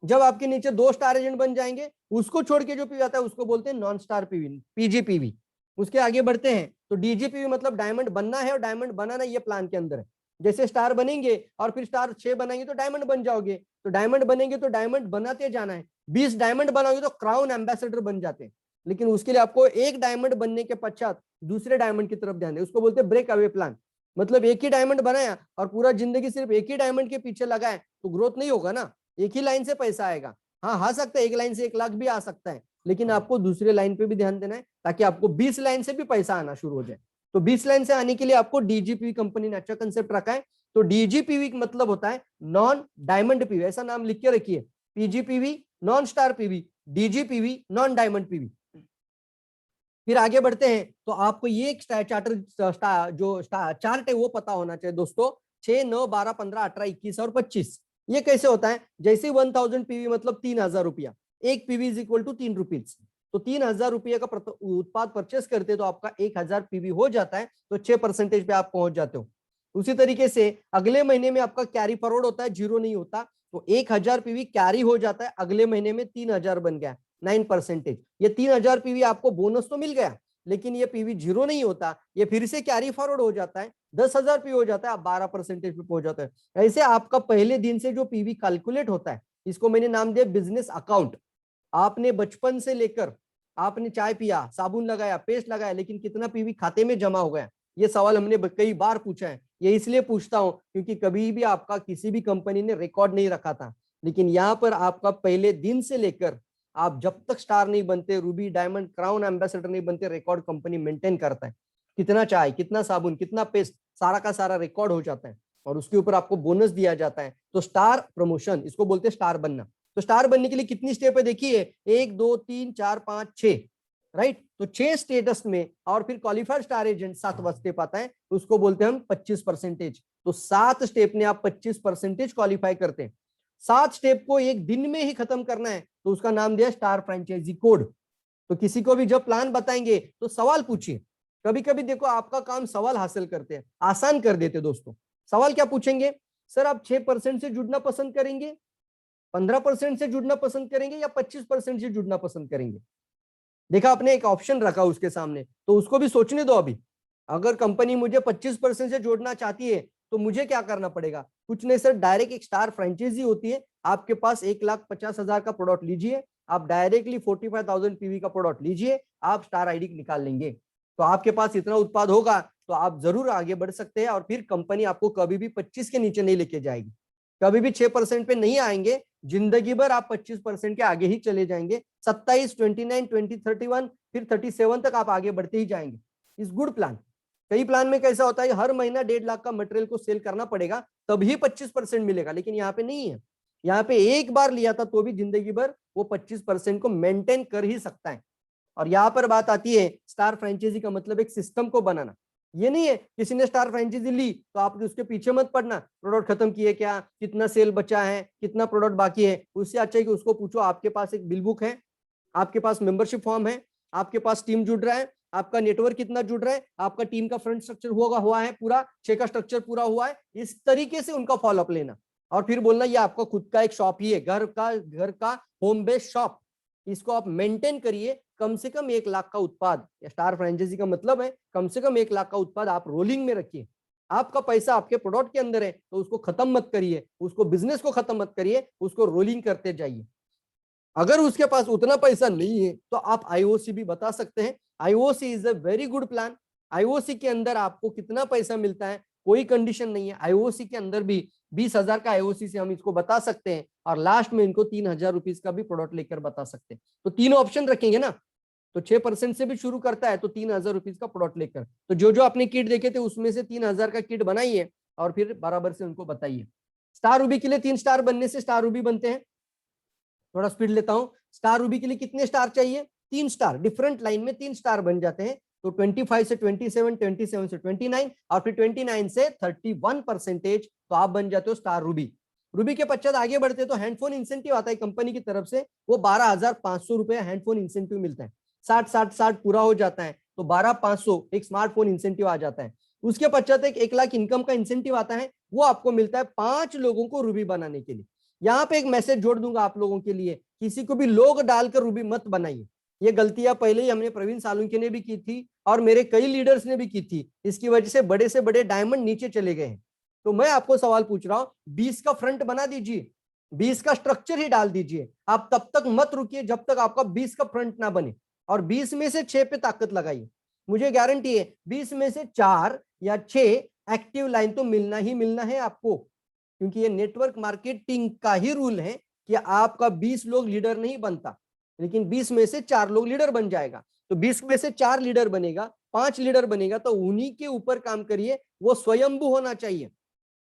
जब आपके नीचे 2 स्टार एजेंट बन जाएंगे, उसको छोड़ के जो पीवी आता है उसको बोलते हैं नॉन स्टार पीवी, पीजीपीवी। उसके आगे बढ़ते हैं तो डीजीपीवी मतलब डायमंड बनना है और डायमंड बनाना ये प्लान के अंदर है। जैसे स्टार बनेंगे और फिर स्टार 6 बनाएंगे तो डायमंड बन जाओगे, तो डायमंड बनेंगे तो डायमंड बनाते जाना है। 20 डायमंड बनाओगे तो क्राउन एम्बेसडर बन जाते हैं। लेकिन उसके लिए आपको एक डायमंड बनने के पश्चात दूसरे डायमंड की तरफ ध्यान दें, उसको बोलते हैं ब्रेक अवे प्लान। मतलब एक ही डायमंड बनाया और पूरा जिंदगी सिर्फ एक ही डायमंड के पीछे लगा है तो ग्रोथ नहीं होगा ना। एक ही लाइन से पैसा आएगा, हाँ आ सकता है, एक लाइन से 1 लाख भी आ सकता है, लेकिन आपको दूसरे लाइन पे भी ध्यान देना है ताकि आपको 20 लाइन से भी पैसा आना शुरू हो जाए। तो 20 लाइन से आने के लिए आपको डीजीपीवी कंपनी ने अच्छा कंसेप्ट रखा है। तो डीजीपीवी मतलब होता है नॉन डायमंड पीवी, ऐसा नाम लिख के रखिए, PGPV non star PV, DGPV non diamond PV. फिर आगे बढ़ते हैं तो आपको ये चार्टर जो चार्ट है वो पता होना चाहिए दोस्तों, 6, 9, 12, 15, 18, 21 और 25। ये कैसे होता है, जैसे 1000 पीवी मतलब 3000 रुपया, एक PV is equal to 3 rupees. तो 3000 रुपये का उत्पाद परचेस करते तो आपका 1000 पीवी हो जाता है, तो 6% पे आप पहुंच जाते हो। उसी तरीके से अगले महीने में आपका कैरी फॉरवर्ड होता है, जीरो नहीं होता, तो 1000 पीवी कैरी हो जाता है, अगले महीने में 3000 बन गया, 9%। ये 3000 पीवी आपको बोनस तो मिल गया, लेकिन ये पीवी जीरो नहीं होता, ये फिर से कैरी फॉरवर्ड हो जाता है, 10,000 पीवी हो जाता है, आप 12% पे पहुंच जाता है। ऐसे आपका पहले दिन से जो पीवी कैलकुलेट होता है, इसको मैंने नाम दिया बिजनेस अकाउंट। आपने बचपन से लेकर आपने चाय पिया, साबुन लगाया, पेस्ट लगाया, लेकिन कितना पीवी खाते में जमा हो गया, ये सवाल हमने कई बार पूछा है। ये इसलिए पूछता हूं क्योंकि कभी भी आपका किसी भी कंपनी ने रिकॉर्ड नहीं रखा था, लेकिन यहाँ पर आपका पहले दिन से लेकर आप जब तक स्टार नहीं बनते, रूबी, डायमंड, क्राउन एम्बेसडर नहीं बनते, रिकॉर्ड कंपनी मेंटेन करता है। कितना चाय, कितना साबुन, कितना पेस्ट, सारा का सारा रिकॉर्ड हो जाता है और उसके ऊपर आपको बोनस दिया जाता है। तो स्टार प्रमोशन, इसको बोलते हैं स्टार बनना। तो स्टार बनने के लिए कितनी स्टेप है देखिए, 1, 2, 3, 4, 5, 6, राइट। तो 6 स्टेटस में और फिर क्वालिफाइड स्टार एजेंट 7वां स्टेप आता है, उसको बोलते हैं हम 25%। तो 7 स्टेप में आप 25% क्वालिफाई करते हैं। 7 स्टेप को एक दिन में ही खत्म करना है, तो उसका नाम दिया स्टार फ्रेंचाइजी कोड। तो किसी को भी जब प्लान बताएंगे तो सवाल पूछिए। कभी कभी देखो आपका काम सवाल हासिल करते हैं, आसान कर देते दोस्तों। सवाल क्या पूछेंगे, सर आप 6% से जुड़ना पसंद करेंगे, 15% से जुड़ना पसंद करेंगे या 25% से जुड़ना पसंद करेंगे। देखा आपने एक ऑप्शन रखा उसके सामने, तो उसको भी सोचने दो। अभी अगर कंपनी मुझे 25% से जोड़ना चाहती है तो मुझे क्या करना पड़ेगा, कुछ नहीं सर, डायरेक्ट एक स्टार फ्रेंचाइजी होती है, आपके पास 1,50,000 का प्रोडक्ट लीजिए, आप डायरेक्टली 45,000 पीवी का प्रोडक्ट लीजिए, आप स्टार आईडी निकाल लेंगे। तो आपके पास इतना उत्पाद होगा तो आप जरूर आगे बढ़ सकते हैं और फिर कंपनी आपको कभी भी 25 के नीचे नहीं लेके जाएगी, कभी भी 6% पे नहीं आएंगे, जिंदगी भर आप 25% के आगे ही चले जाएंगे। 27, 29, 20, 31 फिर 37 तक आप आगे बढ़ते ही जाएंगे। इस गुड प्लान। कई प्लान में कैसा होता है, हर महीना 1.5 लाख का मटेरियल को सेल करना पड़ेगा तभी 25% मिलेगा, लेकिन यहाँ पे नहीं है। यहाँ पे एक बार लिया था तो भी जिंदगी भर वो 25% को मेंटेन कर ही सकता है। और यहाँ पर बात आती है, स्टार फ्रेंचाइजी का मतलब एक सिस्टम को बनाना। ये नहीं है किसी ने स्टार फ्रेंचाइजी ली तो आप उसके पीछे मत पड़ना, प्रोडक्ट खत्म किए क्या, कितना सेल बचा है, कितना प्रोडक्ट बाकी है। उससे अच्छा है कि उसको पूछो, आपके पास एक बिल बुक है, आपके पास मेंबरशिप फॉर्म है, आपके पास टीम जुड़ रहा है, आपका नेटवर्क कितना जुड़ रहा है, आपका टीम का फ्रंट स्ट्रक्चर हुआ है, पूरा 6 का स्ट्रक्चर पूरा हुआ है। इस तरीके से उनका फॉलोअप लेना और फिर बोलना ये आपका खुद का एक शॉप ही है, घर का होम बेस्ड शॉप, इसको आप मेंटेन करिए। कम से कम 1 लाख का उत्पाद, स्टार फ्रेंचाइजी का मतलब है कम से कम 1 लाख का उत्पाद आप रोलिंग में रखिए। आपका पैसा आपके प्रोडक्ट के अंदर है तो उसको खत्म मत करिए, उसको बिजनेस को खत्म मत करिए, उसको रोलिंग करते जाइए। अगर उसके पास उतना पैसा नहीं है तो आप आईओसी भी बता सकते हैं। IOC is a very good plan. IOC के अंदर आपको कितना पैसा मिलता है कोई कंडीशन नहीं है, आईओसी के अंदर भी 20,000 का आईओसी से हम इसको बता सकते हैं और लास्ट में इनको 3,000 रुपीज का भी प्रोडक्ट लेकर बता सकते हैं। तो तीनों ऑप्शन रखेंगे ना, तो 6% से भी शुरू करता है तो 3,000 रुपीज का प्रोडक्ट लेकर, तो जो आपने किट देखे थे उसमें से 3,000 का किट बनाइए और फिर बराबर से उनको बताइए। स्टार रूबी के लिए 3 स्टार बनने से स्टार रूबी बनते हैं। थोड़ा स्पीड लेता हूं, स्टार रूबी के लिए कितने स्टार चाहिए, 3 स्टार, डिफरेंट लाइन में 3 स्टार बन जाते हैं। तो 25 से 27, 27 से 29 और फिर 29 से 31%, तो आप बन जाते हो स्टार रूबी। रूबी के पश्चात आगे बढ़ते तो हैंडफोन इंसेंटिव आता है कंपनी की तरफ से, वो 12,500 रुपए हैंडफोन इंसेंटिव मिलता है। 60 पूरा हो जाता है तो 12,500 एक स्मार्टफोन इंसेंटिव आ जाता है। उसके पश्चात एक 1 लाख इनकम का इंसेंटिव आता है, वो आपको मिलता है 5 लोगों को रूबी बनाने के लिए। यहाँ पे एक मैसेज जोड़ दूंगा आप लोगों के लिए, किसी को भी लोग डालकर रूबी मत बनाइए। ये गलतियां पहले ही हमने प्रवीण सालुंके ने भी की थी और मेरे कई लीडर्स ने भी की थी, इसकी वजह से बड़े डायमंड नीचे चले गए हैं। तो मैं आपको सवाल पूछ रहा हूं, 20 का फ्रंट बना दीजिए, 20 का स्ट्रक्चर ही डाल दीजिए। आप तब तक मत रुकिए जब तक आपका 20 का फ्रंट ना बने, और 20 में से 6 पे ताकत लगाइए। मुझे गारंटी है 20 में से 4 या 6 एक्टिव लाइन तो मिलना ही मिलना है आपको, क्योंकि ये नेटवर्क मार्केटिंग का ही रूल है कि आपका 20 लोग लीडर नहीं बनता, लेकिन 20 में से 4 लोग लीडर बन जाएगा। तो 20 में से 4 लीडर बनेगा, 5 लीडर बनेगा, तो उन्हीं के ऊपर काम करिए। वो स्वयंभू होना चाहिए,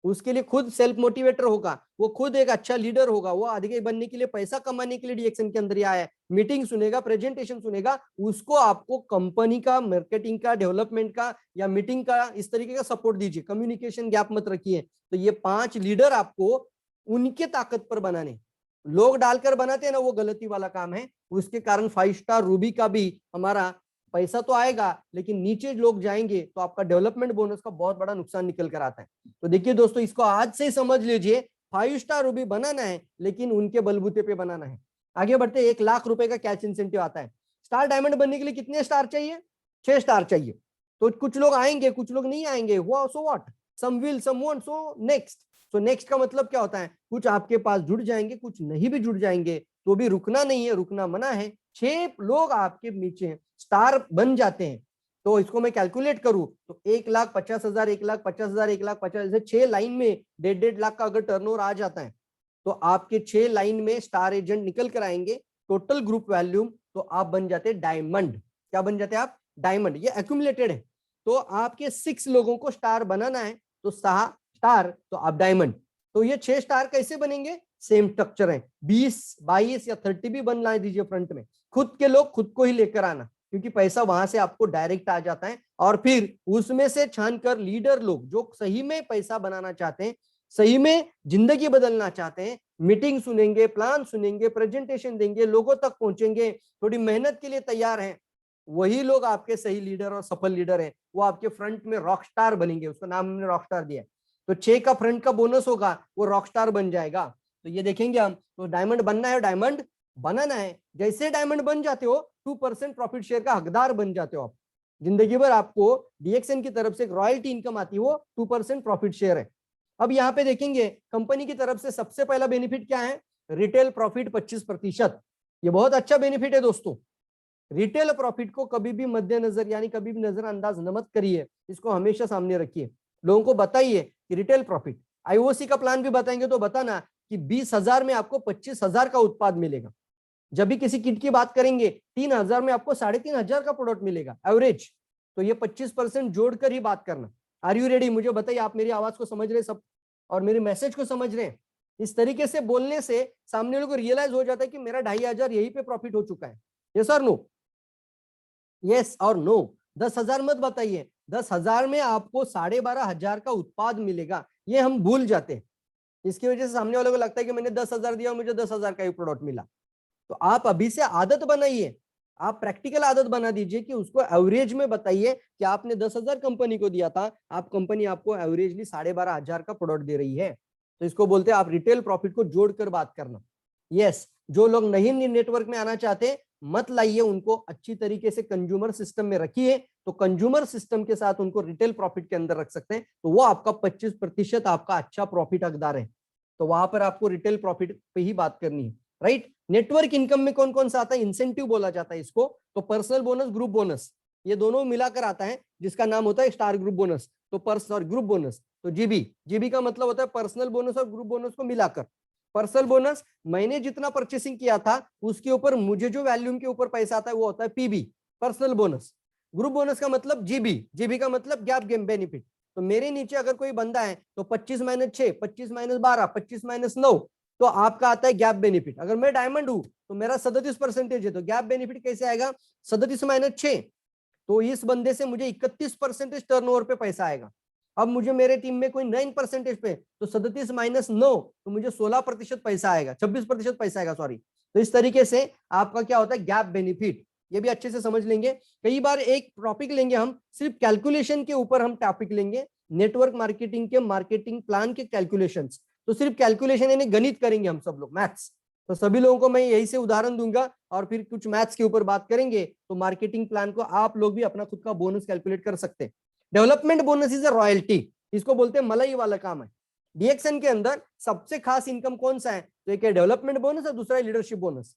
उसके लिए खुद सेल्फ मोटिवेटर होगा, वो खुद एक अच्छा लीडर होगा, वो आगे बनने के लिए, पैसा कमाने के लिए डीएक्सन के अंदर ही आया है। मीटिंग सुनेगा, प्रेजेंटेशन सुनेगा, उसको आपको कंपनी का, मार्केटिंग का, डेवलपमेंट का या मीटिंग का इस तरीके का सपोर्ट दीजिए, कम्युनिकेशन गैप मत रखिए। तो ये 5 लीडर आपको उनके ताकत पर बनाने, लोग डालकर बनाते हैं ना, वो गलती वाला काम है। उसके कारण 5 स्टार रूबी का भी हमारा पैसा तो आएगा, लेकिन नीचे लोग जाएंगे तो आपका डेवलपमेंट बोनस का बहुत बड़ा नुकसान निकल कर आता है। तो देखिए दोस्तों, इसको आज से ही समझ लीजिए, 5 स्टार रूबी बनाना है, लेकिन उनके बलबूते पे बनाना है। आगे बढ़ते, 1 लाख रुपए का कैश इंसेंटिव आता है। स्टार डायमंड बनने के लिए कितने स्टार चाहिए? 6 स्टार चाहिए। तो कुछ लोग आएंगे, कुछ लोग नहीं आएंगे, हुआ so what, some will, some won't, so next. तो नेक्स्ट का मतलब क्या होता है, कुछ आपके पास जुड़ जाएंगे, कुछ नहीं भी जुड़ जाएंगे, तो भी रुकना नहीं है, रुकना मना है। 6 लोग आपके नीचे स्टार बन जाते हैं। तो इसको मैं कैलकुलेट करूं तो 1,50,000, 1,50,000, 1,50,000, जैसे 6 लाइन में 1.5 लाख का अगर टर्नओवर आ जाता है, तो आपके 6 लाइन में स्टार एजेंट निकल कर आएंगे, टोटल ग्रुप वैल्यूम, तो आप बन जाते डायमंड। क्या बन जाते हैं आप? डायमंड। ये एक्यूमुलेटेड है। तो आपके 6 लोगों को स्टार बनाना है, तो 6 स्टार, तो आप डायमंड। तो ये 6 स्टार कैसे बनेंगे? सेम स्ट्रक्चर है, 20, 22 या 30 भी बनना दीजिए फ्रंट में। खुद के लोग खुद को ही लेकर आना, क्योंकि पैसा वहां से आपको डायरेक्ट आ जाता है। और फिर उसमें से छानकर लीडर लोग जो सही में पैसा बनाना चाहते हैं, सही में जिंदगी बदलना चाहते हैं, मीटिंग सुनेंगे, प्लान सुनेंगे, प्रेजेंटेशन देंगे, लोगों तक पहुंचेंगे, थोड़ी मेहनत के लिए तैयार हैं, वही लोग आपके सही लीडर और सफल लीडर हैं। वो आपके फ्रंट में रॉक स्टार बनेंगे, उसका नाम हमने रॉक स्टार दिया है। तो 6 का फ्रंट का बोनस होगा, वो रॉक स्टार बन जाएगा। तो ये देखेंगे हम, तो डायमंड बनना है, डायमंड बनाना है। जैसे डायमंड बन जाते हो, 2% प्रॉफिट शेयर का हकदार बन जाते हो आप। जिंदगी भर आपको डीएक्सएन की तरफ से एक रॉयल्टी इनकम आती है, वो 2% प्रॉफिट शेयर है। अब यहाँ पे देखेंगे, कंपनी की तरफ से सबसे पहला बेनिफिट क्या है? Retail profit 25%। ये बहुत अच्छा बेनिफिट है दोस्तों। रिटेल प्रॉफिट को कभी भी मद्देनजर, यानी कभी भी नजरअंदाज न मत करिए, इसको हमेशा सामने रखिए। लोगों को बताइए कि रिटेल प्रॉफिट, आईओसी का प्लान भी बताएंगे तो बताना कि 20,000 में आपको 25,000 का उत्पाद मिलेगा। जब भी किसी किट की बात करेंगे, 3,000 में आपको 3,500 का प्रोडक्ट मिलेगा एवरेज। तो ये 25% जोड़कर ही बात करना। Are you ready? मुझे बताइए, आप मेरी आवाज को समझ रहे सब और मेरे मैसेज को समझ रहे हैं? इस तरीके से बोलने से सामने वाले को रियलाइज हो जाता है कि मेरा 2,500 यही पे प्रॉफिट हो चुका है। यस और नो? यस और नो? 10,000 मत बताइए, 10,000 में आपको 12,500 का उत्पाद मिलेगा, ये हम भूल जाते हैं। इसकी वजह से सामने वाले को लगता है कि मैंने 10,000 दिया, मुझे 10,000 का ही प्रोडक्ट मिला। तो आप अभी से आदत बनाइए, आप प्रैक्टिकल आदत बना दीजिए कि उसको एवरेज में बताइए कि आपने 10,000 कंपनी को दिया था, आप कंपनी आपको एवरेजली 12,500 का प्रोडक्ट दे रही है। तो इसको बोलते हैं आप रिटेल प्रॉफिट को जोड़कर बात करना। यस, जो लोग नहीं नेटवर्क में आना चाहते, मत लाइए उनको, अच्छी तरीके से कंज्यूमर सिस्टम में रखिए, तो कंज्यूमर सिस्टम के साथ उनको रिटेल प्रॉफिट के अंदर रख सकते हैं, तो वो आपका 25% आपका अच्छा प्रॉफिट हकदार है। तो वहां पर आपको रिटेल प्रॉफिट पे ही बात करनी है, राइट? नेटवर्क इनकम में कौन कौन सा आता है? इंसेंटिव बोला जाता है इसको। तो पर्सनल बोनस, ग्रुप बोनस, ये दोनों मिलाकर आता है, जिसका नाम होता है स्टार ग्रुप बोनस। तो पर्सनल और ग्रुप बोनस, तो जीबी का मतलब होता है पर्सनल बोनस और ग्रुप बोनस को मिलाकर। पर्सनल बोनस, मैंने जितना परचेसिंग किया था उसके ऊपर मुझे जो वैल्यूम के ऊपर पैसा आता है वो होता है PB, personal bonus. Group bonus का मतलब जीबी का मतलब गैप गेम बेनिफिट। तो मेरे नीचे अगर कोई बंदा है तो 25 - 6, 25 - 12, 25 - 9, तो आपका आता है गैप बेनिफिट। अगर मैं डायमंड हूं तो मेरा 37% है, तो गैप बेनिफिट कैसे आएगा? 37 - 6, तो इस बंदे से मुझे 31% टर्नओवर पे पैसा आएगा। अब मुझे मेरे टीम में कोई 9% पे, तो 37 - 9, तो मुझे 16% पैसा आएगा, 26% पैसा आएगा, सॉरी। तो इस तरीके से आपका क्या होता है? Gap benefit. ये भी अच्छे से समझ लेंगे। कई बार एक टॉपिक लेंगे हम, सिर्फ कैलकुलेशन के ऊपर हम टॉपिक लेंगे, नेटवर्क मार्केटिंग के मार्केटिंग प्लान के कैलकुलेशंस। तो सिर्फ कैलकुलेशन यानी गणित करेंगे हम सब लोग, मैथ्स। तो सभी लोगों को मैं यही से उदाहरण दूंगा और फिर कुछ मैथ्स के ऊपर बात करेंगे। तो मार्केटिंग प्लान को आप लोग भी अपना खुद का बोनस कैलकुलेट कर सकते हैं। Development bonus is a royalty, इसको बोलते हैं मलाई वाला काम है। डीएक्सएन के अंदर सबसे खास इनकम कौन सा है? तो एक है डेवलपमेंट बोनस और दूसरा है लीडरशिप बोनस।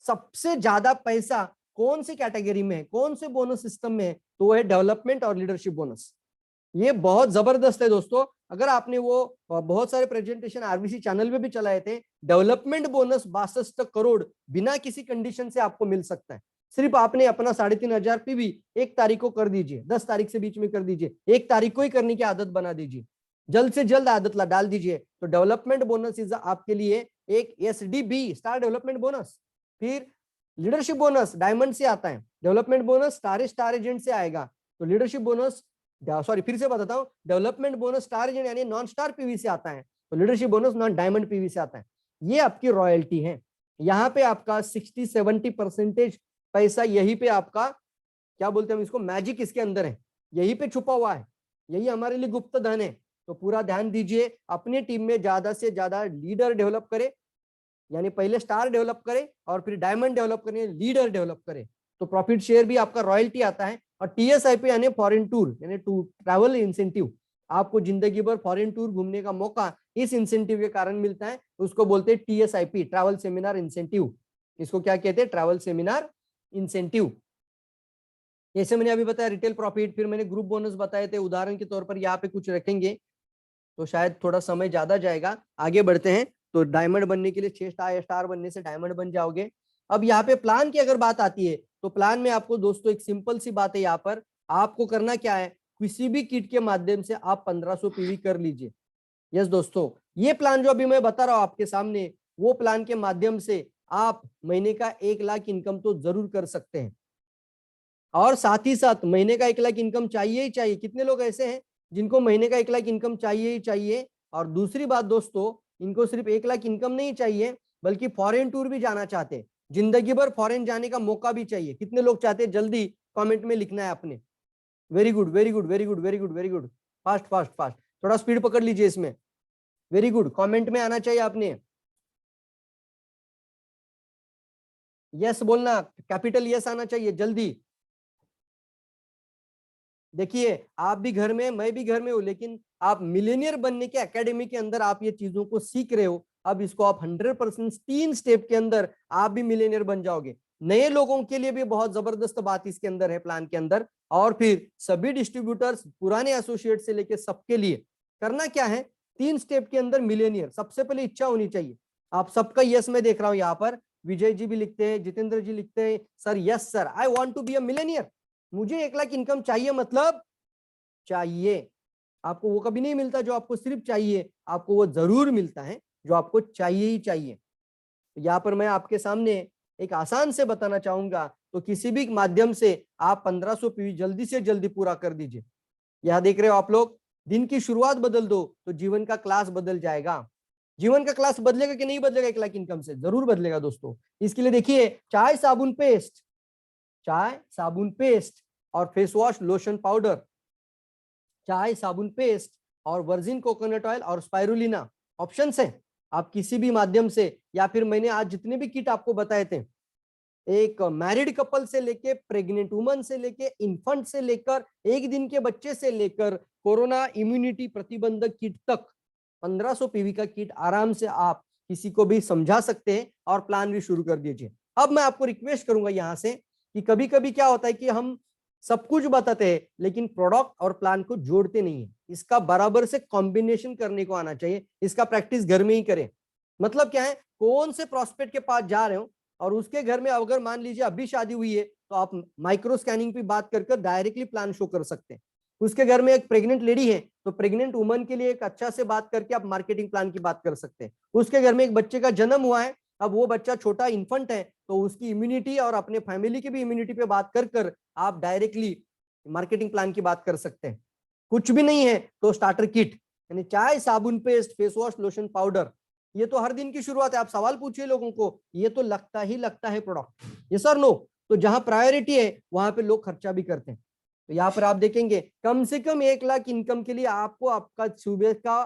सबसे ज्यादा पैसा कौन सी कैटेगरी में है, कौन से बोनस सिस्टम में है? तो वो है डेवलपमेंट और लीडरशिप बोनस। ये बहुत जबरदस्त है दोस्तों। अगर आपने वो बहुत सारे प्रेजेंटेशन आरबीसी चैनल पे भी चलाए थे, डेवलपमेंट बोनस 62 करोड़ बिना किसी कंडीशन से आपको मिल सकता है। सिर्फ आपने अपना 3,500 पीवी 1 तारीख को कर दीजिए, 10 तारीख से बीच में कर दीजिए, 1 तारीख को ही करने की आदत बना दीजिए, जल्द से जल्द आदत डाल दीजिए। तो डेवलपमेंट बोनस इज आपके लिए एक SDB, स्टार डेवलपमेंट बोनस। फिर लीडरशिप बोनस डायमंड से आता है, डेवलपमेंट बोनस स्टार एजेंट से आएगा। तो लीडरशिप बोनस, सॉरी फिर से बताता हूं, डेवलपमेंट बोनस स्टार एजेंट यानी नॉन स्टार पीवी से आता है, तो leadership bonus non diamond PV से आता है। ये आपकी रॉयल्टी है। यहाँ पे आपका 60-70% पैसा यही पे आपका, क्या बोलते हैं हम इसको, मैजिक इसके अंदर है, यही पे छुपा हुआ है, यही हमारे लिए गुप्त धन है। तो पूरा ध्यान दीजिए, अपनी टीम में ज्यादा से ज्यादा लीडर डेवलप करे, यानी पहले स्टार डेवलप करे और फिर डायमंड डेवलप करे, लीडर डेवलप करे। तो प्रॉफिट शेयर भी आपका रॉयल्टी आता है। और TSIP यानी फॉरेन टूर यानी ट्रैवल इंसेंटिव, आपको जिंदगी भर फॉरेन टूर घूमने का मौका इस इंसेंटिव के कारण मिलता है। उसको बोलते हैं TSIP, ट्रैवल सेमिनार इंसेंटिव। इसको क्या कहते हैं? Travel seminar incentive. जैसे मैंने अभी बताया रिटेल प्रॉफिट, फिर मैंने ग्रुप बोनस बताए थे, उदाहरण के तौर पर यहाँ पे कुछ रखेंगे तो शायद थोड़ा समय ज्यादा जाएगा। आगे बढ़ते हैं। तो डायमंड बनने के लिए 6 स्टार, स्टार बनने से डायमंड बन जाओगे। अब यहाँ पे प्लान की अगर बात आती है, तो प्लान में आपको दोस्तों एक सिंपल सी बात है, यहाँ पर आपको करना क्या है, किसी भी किट के माध्यम से आप 1500 पीवी कर लीजिए। यस दोस्तों, ये प्लान जो अभी मैं बता रहा हूं आपके सामने, वो प्लान के माध्यम से आप महीने का 1 लाख इनकम तो जरूर कर सकते हैं। और साथ ही साथ महीने का 1 लाख इनकम चाहिए ही चाहिए। कितने लोग ऐसे हैं जिनको महीने का 1 लाख इनकम चाहिए ही चाहिए? और दूसरी बात दोस्तों, इनको सिर्फ 1 लाख इनकम नहीं चाहिए, बल्कि फॉरेन टूर भी जाना चाहते हैं, जिंदगी भर फॉरेन जाने का मौका भी चाहिए। कितने लोग चाहते हैं? जल्दी कमेंट में लिखना है आपने। Very good, very good, very good, very good, very good. Fast fast fast, थोड़ा स्पीड पकड़ लीजिए इसमें। वेरी गुड, कमेंट में आना चाहिए आपने। यस बोलना, कैपिटल यस आना चाहिए जल्दी। देखिए, आप भी घर में, मैं भी घर में हूं, लेकिन आप मिलेनियर बनने के एकेडमी के अंदर आप ये चीजों को सीख रहे हो। अब इसको आप 100% 3 स्टेप के अंदर आप भी मिलेनियर बन जाओगे। नए लोगों के लिए भी बहुत जबरदस्त बात इसके अंदर है, प्लान के अंदर। और फिर सभी डिस्ट्रीब्यूटर्स, पुराने एसोसिएट से लेके सबके लिए करना क्या है, 3 स्टेप के अंदर मिलेनियर। सबसे पहले इच्छा होनी चाहिए। आप सबका यस मैं देख रहा हूं यहाँ पर, विजय जी भी लिखते हैं, जितेंद्र जी लिखते हैं, sir yes sir, I want to be a millionaire. मुझे 1 लाख इनकम चाहिए, मतलब चाहिए। आपको वो कभी नहीं मिलता जो आपको सिर्फ चाहिए, आपको वो जरूर मिलता है जो आपको चाहिए ही चाहिए। यहाँ पर मैं आपके सामने एक आसान से बताना चाहूंगा, तो किसी भी माध्यम से आप 1500 पीवी जल्दी से जल्दी पूरा कर दीजिए। यहाँ देख रहे हो आप लोग, दिन की शुरुआत बदल दो तो जीवन का क्लास बदल जाएगा। जीवन का क्लास बदलेगा कि नहीं बदलेगा? 1 लाख इनकम से जरूर बदलेगा दोस्तों। इसके लिए देखिए, चाय साबुन पेस्ट, चाय साबुन पेस्ट और फेस वॉश लोशन पाउडर, चाय साबुन पेस्ट और वर्जिन कोकोनट ऑयल और स्पाइरुलिना ऑप्शन है। आप किसी भी माध्यम से, या फिर मैंने आज जितने भी किट आपको बताए थे, एक मैरिड कपल से लेके प्रेग्नेंट वुमन से लेके इन्फेंट से लेकर 1 दिन के बच्चे से लेकर कोरोना इम्यूनिटी प्रतिबंधक किट तक, 1500 पीवी का किट आराम से आप किसी को भी समझा सकते हैं और प्लान भी शुरू कर दीजिए। अब मैं आपको रिक्वेस्ट करूंगा यहाँ से कि कभी कभी क्या होता है कि हम सब कुछ बताते हैं लेकिन प्रोडक्ट और प्लान को जोड़ते नहीं है। इसका बराबर से कॉम्बिनेशन करने को आना चाहिए। इसका प्रैक्टिस घर में ही करें। मतलब क्या है, कौन से प्रोस्पेक्ट के पास जा रहे हो और उसके घर में अगर मान लीजिए अभी शादी हुई है, तो आप माइक्रो स्कैनिंग पे बात कर डायरेक्टली प्लान शो कर सकते हैं। उसके घर में एक प्रेग्नेंट लेडी है, तो प्रेग्नेंट वुमन के लिए एक अच्छा से बात करके आप मार्केटिंग प्लान की बात कर सकते हैं। उसके घर में एक बच्चे का जन्म हुआ है, अब वो बच्चा छोटा इन्फेंट है, तो उसकी इम्यूनिटी और अपने फैमिली की भी इम्यूनिटी पे बात कर आप डायरेक्टली मार्केटिंग प्लान की बात कर सकते हैं। कुछ भी नहीं है तो स्टार्टर किट, यानी चाय साबुन paste face wash lotion powder, ये तो हर दिन की शुरुआत है। आप सवाल पूछिए लोगों को, ये तो लगता ही लगता है प्रोडक्ट, ये सर नो। तो जहां प्रायोरिटी है वहां पे लोग खर्चा भी करते हैं। तो यहाँ पर आप देखेंगे कम से कम 1 लाख इनकम के लिए आपको आपका सुबह का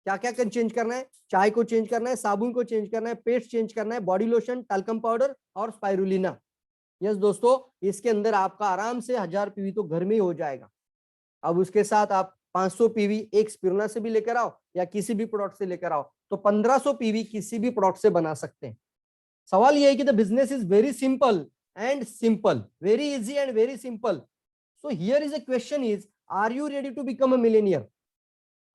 क्या क्या चेंज करना है? चाय को चेंज करना है, साबुन को चेंज करना है, पेस्ट चेंज करना है, बॉडी लोशन, टाल्कम पाउडर और स्पाइरुलिना। यस दोस्तों, इसके अंदर आपका आराम से 1000 पीवी तो घर में ही हो जाएगा। अब उसके साथ आप 500 पीवी एक स्पिरुलिना से भी लेकर आओ या किसी भी प्रोडक्ट से लेकर आओ, तो 1500 पीवी किसी भी प्रोडक्ट से बना सकते हैं। सवाल यह है कि the business is very simple and simple, very easy and very simple. So here is a question is, are you ready to become a millionaire?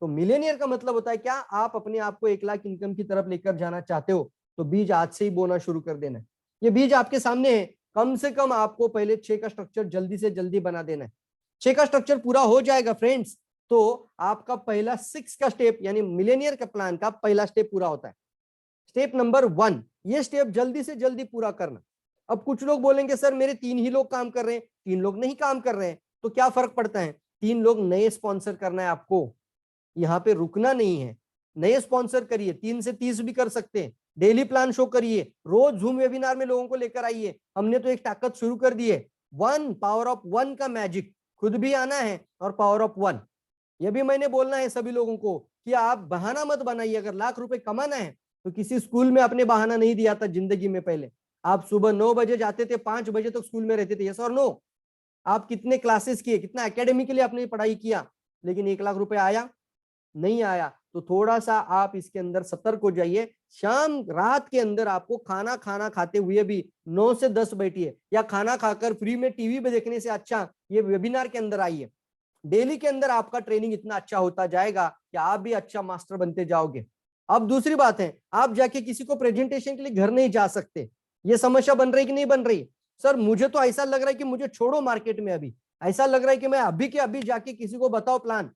तो मिलेनियर का मतलब होता है क्या? आप अपने आप को 1 लाख इनकम की तरफ लेकर जाना चाहते हो, तो बीज आज से ही बोना शुरू कर देना है। ये बीज आपके सामने है। कम से कम आपको पहले 6 का स्ट्रक्चर जल्दी से जल्दी बना देना है। 6 का स्ट्रक्चर पूरा हो जाएगा फ्रेंड्स, तो आपका पहला 6 का स्टेप यानी मिलेनियर का प्लान का पहला स्टेप पूरा होता है। स्टेप नंबर 1, ये स्टेप जल्दी से जल्दी पूरा करना। अब कुछ लोग बोलेंगे सर मेरे 3 ही लोग काम कर रहे हैं, 3 लोग नहीं काम कर रहे हैं, तो क्या फर्क पड़ता है? 3 लोग नए स्पॉन्सर करना है आपको, यहाँ पे रुकना नहीं है। नए स्पॉन्सर करिए, 3 से 30 भी कर सकते हैं। डेली प्लान शो करिए, रोज जूम वेबिनार में लोगों को लेकर आइए। हमने तो एक ताकत शुरू कर दी है, 1 पावर ऑफ 1 का मैजिक, खुद भी आना है और पावर ऑफ 1 ये भी मैंने बोलना है सभी लोगों को कि आप बहाना मत बनाइए। अगर लाख रुपए कमाना है तो किसी स्कूल में आपने बहाना नहीं दिया था जिंदगी में। पहले आप सुबह 9 बजे जाते थे, 5 बजे तक स्कूल में रहते थे, यस और नो? आप कितने क्लासेस किए, कितना एकेडमिकली आपने पढ़ाई किया, लेकिन 1 लाख रुपए आया नहीं आया? तो थोड़ा सा आप इसके अंदर सतर्क हो जाइए। शाम रात के अंदर आपको खाना खाते हुए भी 9 से 10 बैठिए, या खाना खाकर फ्री में टीवी पे देखने से अच्छा ये वेबिनार के अंदर आइए। डेली के अंदर आपका ट्रेनिंग इतना अच्छा होता जाएगा कि आप भी अच्छा मास्टर बनते जाओगे। अब दूसरी बात है, आप जाके किसी को प्रेजेंटेशन के लिए घर नहीं जा सकते। ये समस्या बन रही कि नहीं बन रही? सर मुझे तो ऐसा लग रहा है कि मुझे छोड़ो मार्केट में, अभी ऐसा लग रहा है कि मैं अभी के अभी जाके किसी को बताओ प्लान,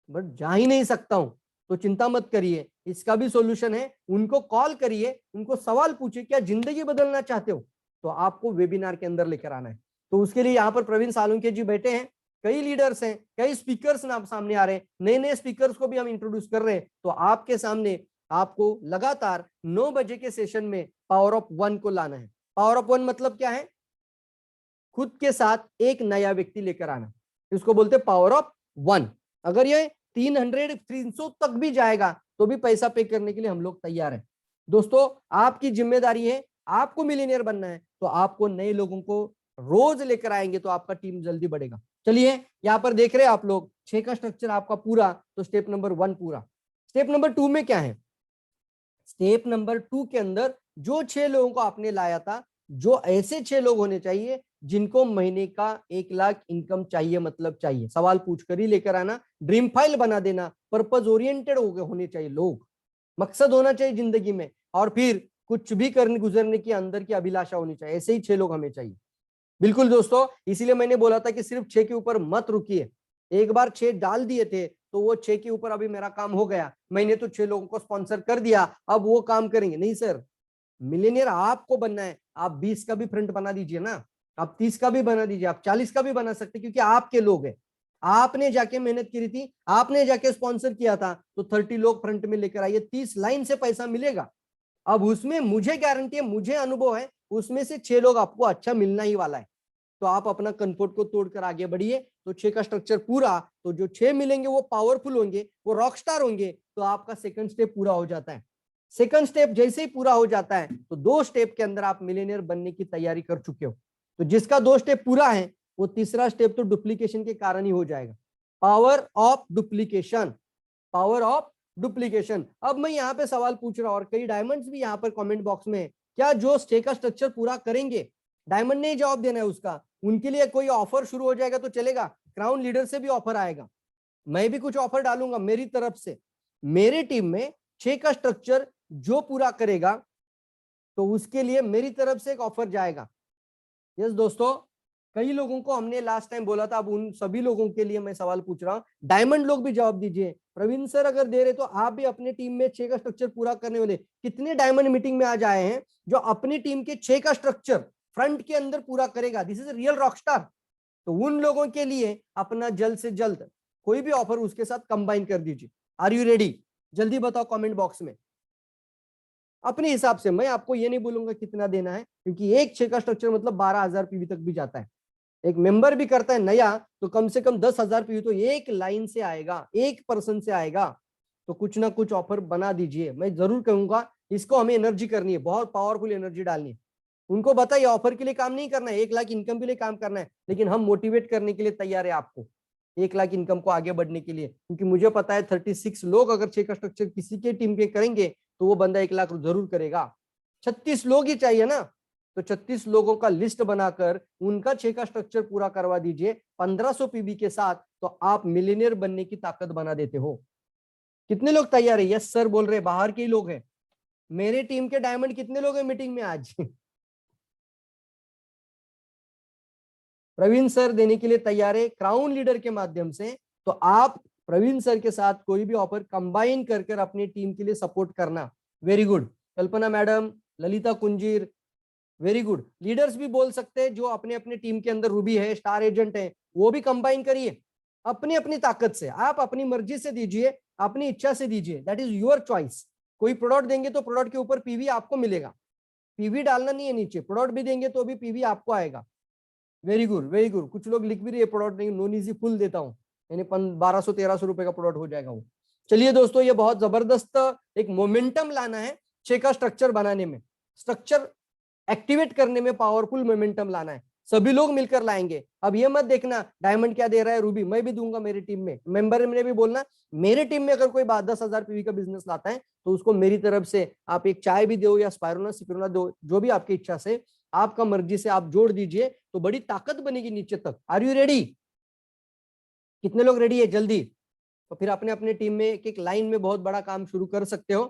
बट जा ही नहीं सकता हूं। तो चिंता मत करिए, इसका भी सॉल्यूशन है। उनको कॉल करिए, उनको सवाल पूछिए क्या जिंदगी बदलना चाहते हो, तो आपको वेबिनार के अंदर लेकर आना है। तो उसके लिए यहाँ पर प्रवीण सालुंके जी बैठे हैं, कई लीडर्स हैं, कई स्पीकर्स नाम सामने आ रहे हैं, नए नए स्पीकर्स को भी हम इंट्रोड्यूस कर रहे हैं। तो आपके सामने आपको लगातार 9 बजे के सेशन में पावर ऑफ 1 को लाना है। पावर ऑफ 1 मतलब क्या है? खुद के साथ एक नया व्यक्ति लेकर आना, इसको बोलते पावर ऑफ 1। अगर ये 300 तक भी जाएगा तो भी पैसा पे करने के लिए हम लोग तैयार हैं। दोस्तों आपकी जिम्मेदारी है, आपको मिलीनियर बनना है, तो आपको नए लोगों को रोज लेकर आएंगे तो आपका टीम जल्दी बढ़ेगा। चलिए यहाँ पर देख रहे हैं आप लोग 6 का स्ट्रक्चर आपका पूरा, तो स्टेप नंबर 1 पूरा। स्टेप नंबर 2 में क्या है? स्टेप नंबर 2 के अंदर जो 6 लोगों को आपने लाया था, जो ऐसे 6 लोग होने चाहिए जिनको महीने का 1 लाख इनकम चाहिए, मतलब चाहिए, सवाल पूछकर ही लेकर आना। ड्रीम फाइल बना देना, पर्पज ओरिएंटेड होने चाहिए लोग, मकसद होना चाहिए जिंदगी में, और फिर कुछ भी करने गुजरने की अंदर की अभिलाषा होनी चाहिए। ऐसे ही 6 लोग हमें चाहिए। बिल्कुल दोस्तों, इसीलिए मैंने बोला था कि सिर्फ 6 के ऊपर मत रुकिए। एक बार 6 डाल दिए थे तो वो 6 के ऊपर अभी मेरा काम हो गया, मैंने तो 6 लोगों को स्पॉन्सर कर दिया, अब वो काम करेंगे नहीं सर। मिलेनियर आपको बनना है, आप 20 का भी फ्रंट बना दीजिए ना, आप 30 का भी बना दीजिए, आप 40 का भी बना सकते, क्योंकि आपके लोग हैं। आपने जाके मेहनत की थी, आपने जाके स्पॉन्सर किया था, तो 30 लोग फ्रंट में लेकर आइए, 30 लाइन से पैसा मिलेगा। अब उसमें मुझे गारंटी है, मुझे अनुभव है, उसमें से 6 लोग आपको अच्छा मिलना ही वाला है। तो आप अपना कंफर्ट को तोड़कर आगे बढ़िए। तो 6 का स्ट्रक्चर पूरा, तो जो 6 मिलेंगे वो पावरफुल होंगे, वो रॉकस्टार होंगे, तो आपका सेकंड स्टेप पूरा हो जाता है। सेकंड स्टेप जैसे ही पूरा हो जाता है तो 2 स्टेप के अंदर आप मिलेनियर बनने की तैयारी कर चुके हो। तो जिसका 2 स्टेप पूरा है वो तीसरा स्टेप तो डुप्लीकेशन के कारण ही हो जाएगा। Power of duplication, power of duplication. अब मैं यहाँ पे सवाल पूछ रहा हूं, और कई डायमंड्स भी यहाँ पर कमेंट बॉक्स में, क्या जो 6 का स्ट्रक्चर पूरा करेंगे, डायमंड ने जवाब देना है उसका, उनके लिए कोई ऑफर शुरू हो जाएगा तो चलेगा? क्राउन लीडर से भी ऑफर आएगा, मैं भी कुछ ऑफर डालूंगा मेरी तरफ से। मेरी टीम में 6 का स्ट्रक्चर जो पूरा करेगा तो उसके लिए मेरी तरफ से एक ऑफर जाएगा। यस दोस्तों, कई लोगों को हमने लास्ट टाइम बोला था, अब उन सभी लोगों के लिए मैं सवाल पूछ रहा हूं, डायमंड लोग भी जवाब दीजिए। प्रवीण सर अगर दे रहे तो आप भी अपनी टीम में 6 का स्ट्रक्चर पूरा करने वाले कितने डायमंड मीटिंग में आज आए हैं जो अपनी टीम के 6 का स्ट्रक्चर फ्रंट के अंदर पूरा करेगा? This is real Rockstar. तो उन लोगों के लिए अपना जल्द से जल्द कोई भी ऑफर उसके साथ कंबाइन कर दीजिए। Are you ready? जल्दी बताओ कमेंट बॉक्स में अपने हिसाब से। मैं आपको ये नहीं बोलूंगा कितना देना है, क्योंकि एक 6 का स्ट्रक्चर मतलब 12,000 पीवी तक भी जाता है। एक मेंबर भी करता है नया तो कम से कम 10,000 पीवी तो एक लाइन से आएगा, एक पर्सन से आएगा। तो कुछ ना कुछ ऑफर बना दीजिए। मैं जरूर कहूंगा इसको हमें एनर्जी करनी है, बहुत पावरफुल एनर्जी डालनी है। उनको बताइए ऑफर के लिए काम नहीं करना है, 1 लाख इनकम के लिए काम करना है, लेकिन हम मोटिवेट करने के लिए तैयार है आपको 1 लाख इनकम को आगे बढ़ने के लिए। क्योंकि मुझे पता है 36 लोग अगर 6 का स्ट्रक्चर किसी के टीम के करेंगे तो वो बंदा 1 लाख जरूर करेगा। 36 लोग ही चाहिए ना, तो 36 लोगों का लिस्ट बनाकर उनका 6 का स्ट्रक्चर पूरा करवा दीजिए 1500 पीबी के साथ, तो आप मिलियनियर बनने की ताकत बना देते हो। कितने लोग तैयार है? यस सर बोल रहे, बाहर के ही लोग हैं। मेरे टीम के डायमंड कितने लोग हैं मीटिंग में आज? प्रवीण सर देने के लिए तैयार है क्राउन लीडर के माध्यम से। तो आप प्रवीण सर के साथ कोई भी ऑफर कंबाइन कर अपनी टीम के लिए सपोर्ट करना। Very good. Kalpana madam, Lalita Kunjir, very good. Leaders भी बोल सकते हैं जो अपने अपने टीम के अंदर रूबी है, स्टार एजेंट है, वो भी कंबाइन करिए अपनी अपनी ताकत से। आप अपनी मर्जी से दीजिए, अपनी इच्छा से दीजिए, दैट इज योर चॉइस। कोई प्रोडक्ट देंगे तो प्रोडक्ट के ऊपर पीवी आपको मिलेगा, पीवी डालना नहीं है नीचे। प्रोडक्ट भी देंगे तो भी पीवी आपको आएगा। Very good, very good. कुछ लोग लिख भी रहे प्रोडक्ट नहीं, नॉन इजी फुल देता हूँ, यानी 1200-1300 रुपए का प्रोडक्ट हो जाएगा वो। चलिए दोस्तों, ये बहुत जबरदस्त एक मोमेंटम लाना है 6 का स्ट्रक्चर बनाने में, स्ट्रक्चर एक्टिवेट करने में पावरफुल मोमेंटम लाना है। सभी लोग मिलकर लाएंगे। अब ये मत देखना डायमंड क्या दे रहा है, रूबी मैं भी दूंगा मेरी टीम में। मेंबर ने भी बोलना मेरे टीम में अगर कोई 10,000 पीवी का बिजनेस लाता है तो उसको मेरी तरफ से आप एक चाय भी दो या स्पायरुना सिपिरुना दो, जो भी आपकी इच्छा से, आपका मर्जी से आप जोड़ दीजिए तो बड़ी ताकत बनेगी नीचे तक। Are you ready? कितने लोग रेडी है? जल्दी। तो फिर अपने अपने टीम में एक एक लाइन में बहुत बड़ा काम शुरू कर सकते हो।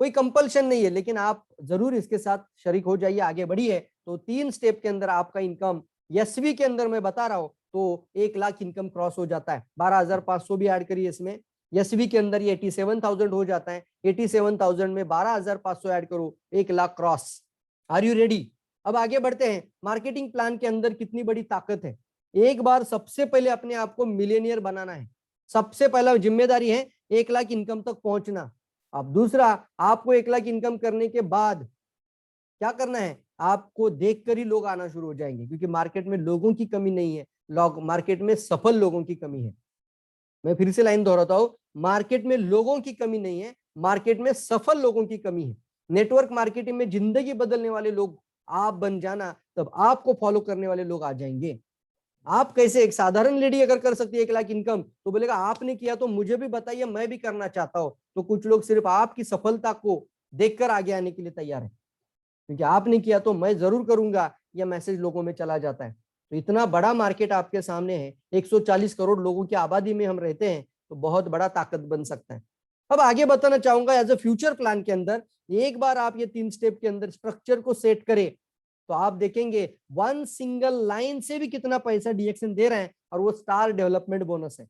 कोई कंपल्शन नहीं है, लेकिन आप जरूर इसके साथ शरीक हो जाइए, आगे बढ़िए। तो 3 स्टेप के अंदर आपका इनकम यशवी के अंदर मैं बता रहा हूं तो 1 लाख इनकम क्रॉस हो जाता है। 12,500 भी ऐड करिए इसमें, यशवी के अंदर ये 87,000 हो जाता है। 87,000 में 12,500 ऐड करो, 1 lakh cross. Are you ready? अब आगे बढ़ते हैं। मार्केटिंग प्लान के अंदर कितनी बड़ी ताकत है। एक बार सबसे पहले अपने आप को मिलियनियर बनाना है। सबसे पहला जिम्मेदारी है 1 लाख इनकम तक पहुंचना। अब दूसरा, आपको 1 लाख इनकम करने के बाद क्या करना है? आपको देखकर ही लोग आना शुरू हो जाएंगे, क्योंकि मार्केट में लोगों की कमी नहीं है, लोग मार्केट में सफल लोगों की कमी है। मैं फिर से लाइन दोहराता हूं, मार्केट में लोगों की कमी नहीं है, मार्केट में सफल लोगों की कमी है। नेटवर्क मार्केटिंग में जिंदगी बदलने वाले लोग आप बन जाना, तब आपको फॉलो करने वाले लोग आ जाएंगे। आप कैसे, एक साधारण लेडी अगर कर सकती है 1 लाख इनकम, तो बोलेगा आपने किया तो मुझे भी बताइए, मैं भी करना चाहता हूं। तो कुछ लोग सिर्फ आपकी सफलता को देखकर आगे आने के लिए तैयार है, क्योंकि आपने किया तो मैं जरूर करूंगा, यह मैसेज लोगों में चला जाता है। तो इतना बड़ा मार्केट आपके सामने है, 140 करोड़ लोगों की आबादी में हम रहते हैं, तो बहुत बड़ा ताकत बन सकता है। अब आगे बताना चाहूंगा, एज ए फ्यूचर प्लान के अंदर एक बार आप ये 3 स्टेप के अंदर स्ट्रक्चर को सेट करें तो आप देखेंगे 1 सिंगल लाइन से भी कितना पैसा डीएक्सन दे रहे हैं, और वो स्टार डेवलपमेंट बोनस है।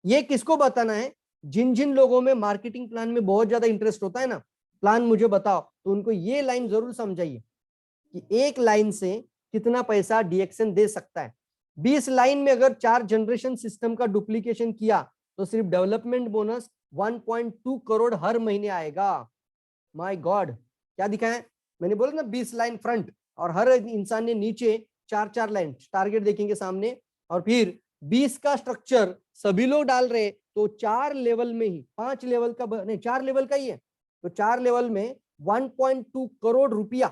ये किसको बताना है? जिन जिन लोगों में मार्केटिंग प्लान में बहुत ज्यादा इंटरेस्ट होता है ना, प्लान मुझे बताओ, तो उनको ये लाइन जरूर समझाइए कि 1 लाइन से कितना पैसा डीएक्सन दे सकता है। 20 लाइन में अगर 4 जनरेशन सिस्टम का डुप्लीकेशन किया तो सिर्फ डेवलपमेंट बोनस 1.2 करोड़ हर महीने आएगा। माय गॉड, क्या दिखा है मैंने? बोला ना 20 लाइन फ्रंट, और हर इंसान ने नीचे 4-4 लाइन टारगेट देखेंगे सामने, और फिर 20 का स्ट्रक्चर सभी लोग डाल रहे, तो 4 लेवल में ही, 5 लेवल का नहीं 4 लेवल का ही है, तो 4 लेवल में 1.2 करोड़ रुपया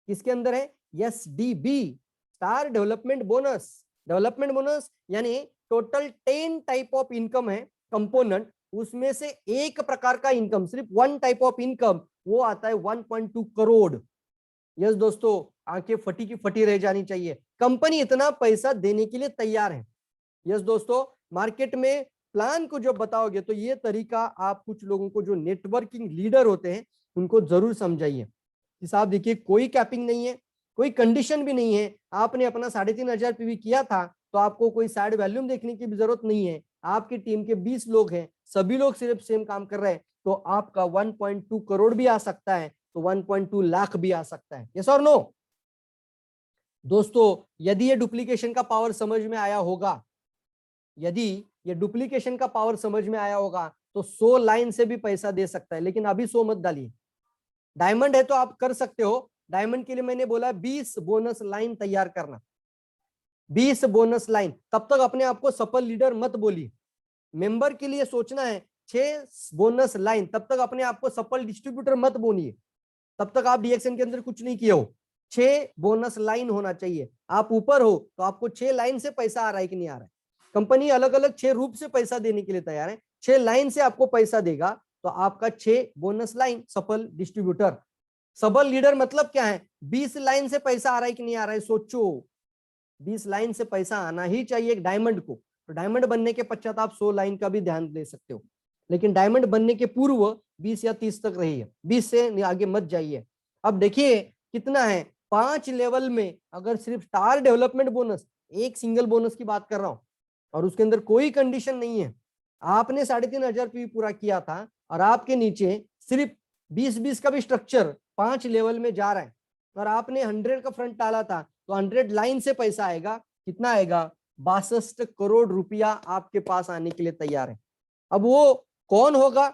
किसके अंदर है? SDB, star development bonus. Development bonus यानी टोटल 10 टाइप ऑफ इनकम है कंपोनेंट, उसमें से एक प्रकार का इनकम, सिर्फ 1 टाइप ऑफ इनकम, वो आता है 1.2 करोड़। यस दोस्तों, आंखें फटी की फटी रह जानी चाहिए, कंपनी इतना पैसा देने के लिए तैयार है। यस दोस्तों, मार्केट में प्लान को जब बताओगे तो ये तरीका आप कुछ लोगों को जो नेटवर्किंग लीडर होते हैं उनको जरूर समझाइए कि साहब देखिए, कोई कैपिंग नहीं है, कोई कंडीशन भी नहीं है। आपने अपना 3,500 पीवी किया था तो आपको कोई साइड वॉल्यूम देखने की भी जरूरत नहीं है। आपकी टीम के 20 लोग हैं, सभी लोग सिर्फ सेम काम कर रहे हैं, तो आपका 1.2 करोड़ भी आ सकता है, तो 1.2 लाख भी आ सकता है। यस और नो? दोस्तों, यदि ये डुप्लीकेशन का पावर समझ में आया होगा, यदि ये डुप्लीकेशन का पावर समझ में आया होगा, तो 100 लाइन से भी पैसा दे सकता है। लेकिन अभी 100 मत डालिए, डायमंड है तो आप कर सकते हो। डायमंड के लिए मैंने बोला 20 बोनस लाइन तैयार करना, 20 बोनस लाइन। तब तक अपने आप को सफल लीडर मत बोलिए। मेंबर के लिए सोचना है 6 बोनस लाइन, तब तक अपने आप को सफल डिस्ट्रीब्यूटर मत बोनिए, तब तक आप डीएक्सएन के अंदर कुछ नहीं किए हो। 6 बोनस लाइन होना चाहिए। आप ऊपर हो तो आपको 6 लाइन से पैसा आ रहा है कि नहीं आ रहा है। कंपनी अलग अलग 6 रूप से पैसा देने के लिए तैयार है। 6 लाइन से आपको पैसा देगा तो आपका 6 बोनस लाइन सफल डिस्ट्रीब्यूटर। सबल लीडर मतलब क्या है? 20 लाइन से पैसा आ रहा है कि नहीं आ रहा है, सोचो। 20 लाइन से पैसा आना ही चाहिए एक डायमंड को। तो डायमंड बनने के पश्चात आप 100 लाइन का भी ध्यान दे सकते हो, लेकिन डायमंड बनने के पूर्व 20 या 30 तक रहिए, 20 से आगे मत जाइए। अब देखिए कितना है, 5 लेवल में अगर सिर्फ स्टार डेवलपमेंट बोनस, एक सिंगल बोनस की बात कर रहा हूं, और उसके अंदर कोई कंडीशन नहीं है, आपने 3,500 पीवी पूरा किया था और आपके नीचे सिर्फ 20-20 का भी स्ट्रक्चर 5 लेवल में जा रहा है, और आपने 100 का फ्रंट डाला था, तो 100 लाइन से पैसा आएगा, कितना आएगा? 62 करोड़ रुपया आपके पास आने के लिए तैयार है। अब वो कौन होगा,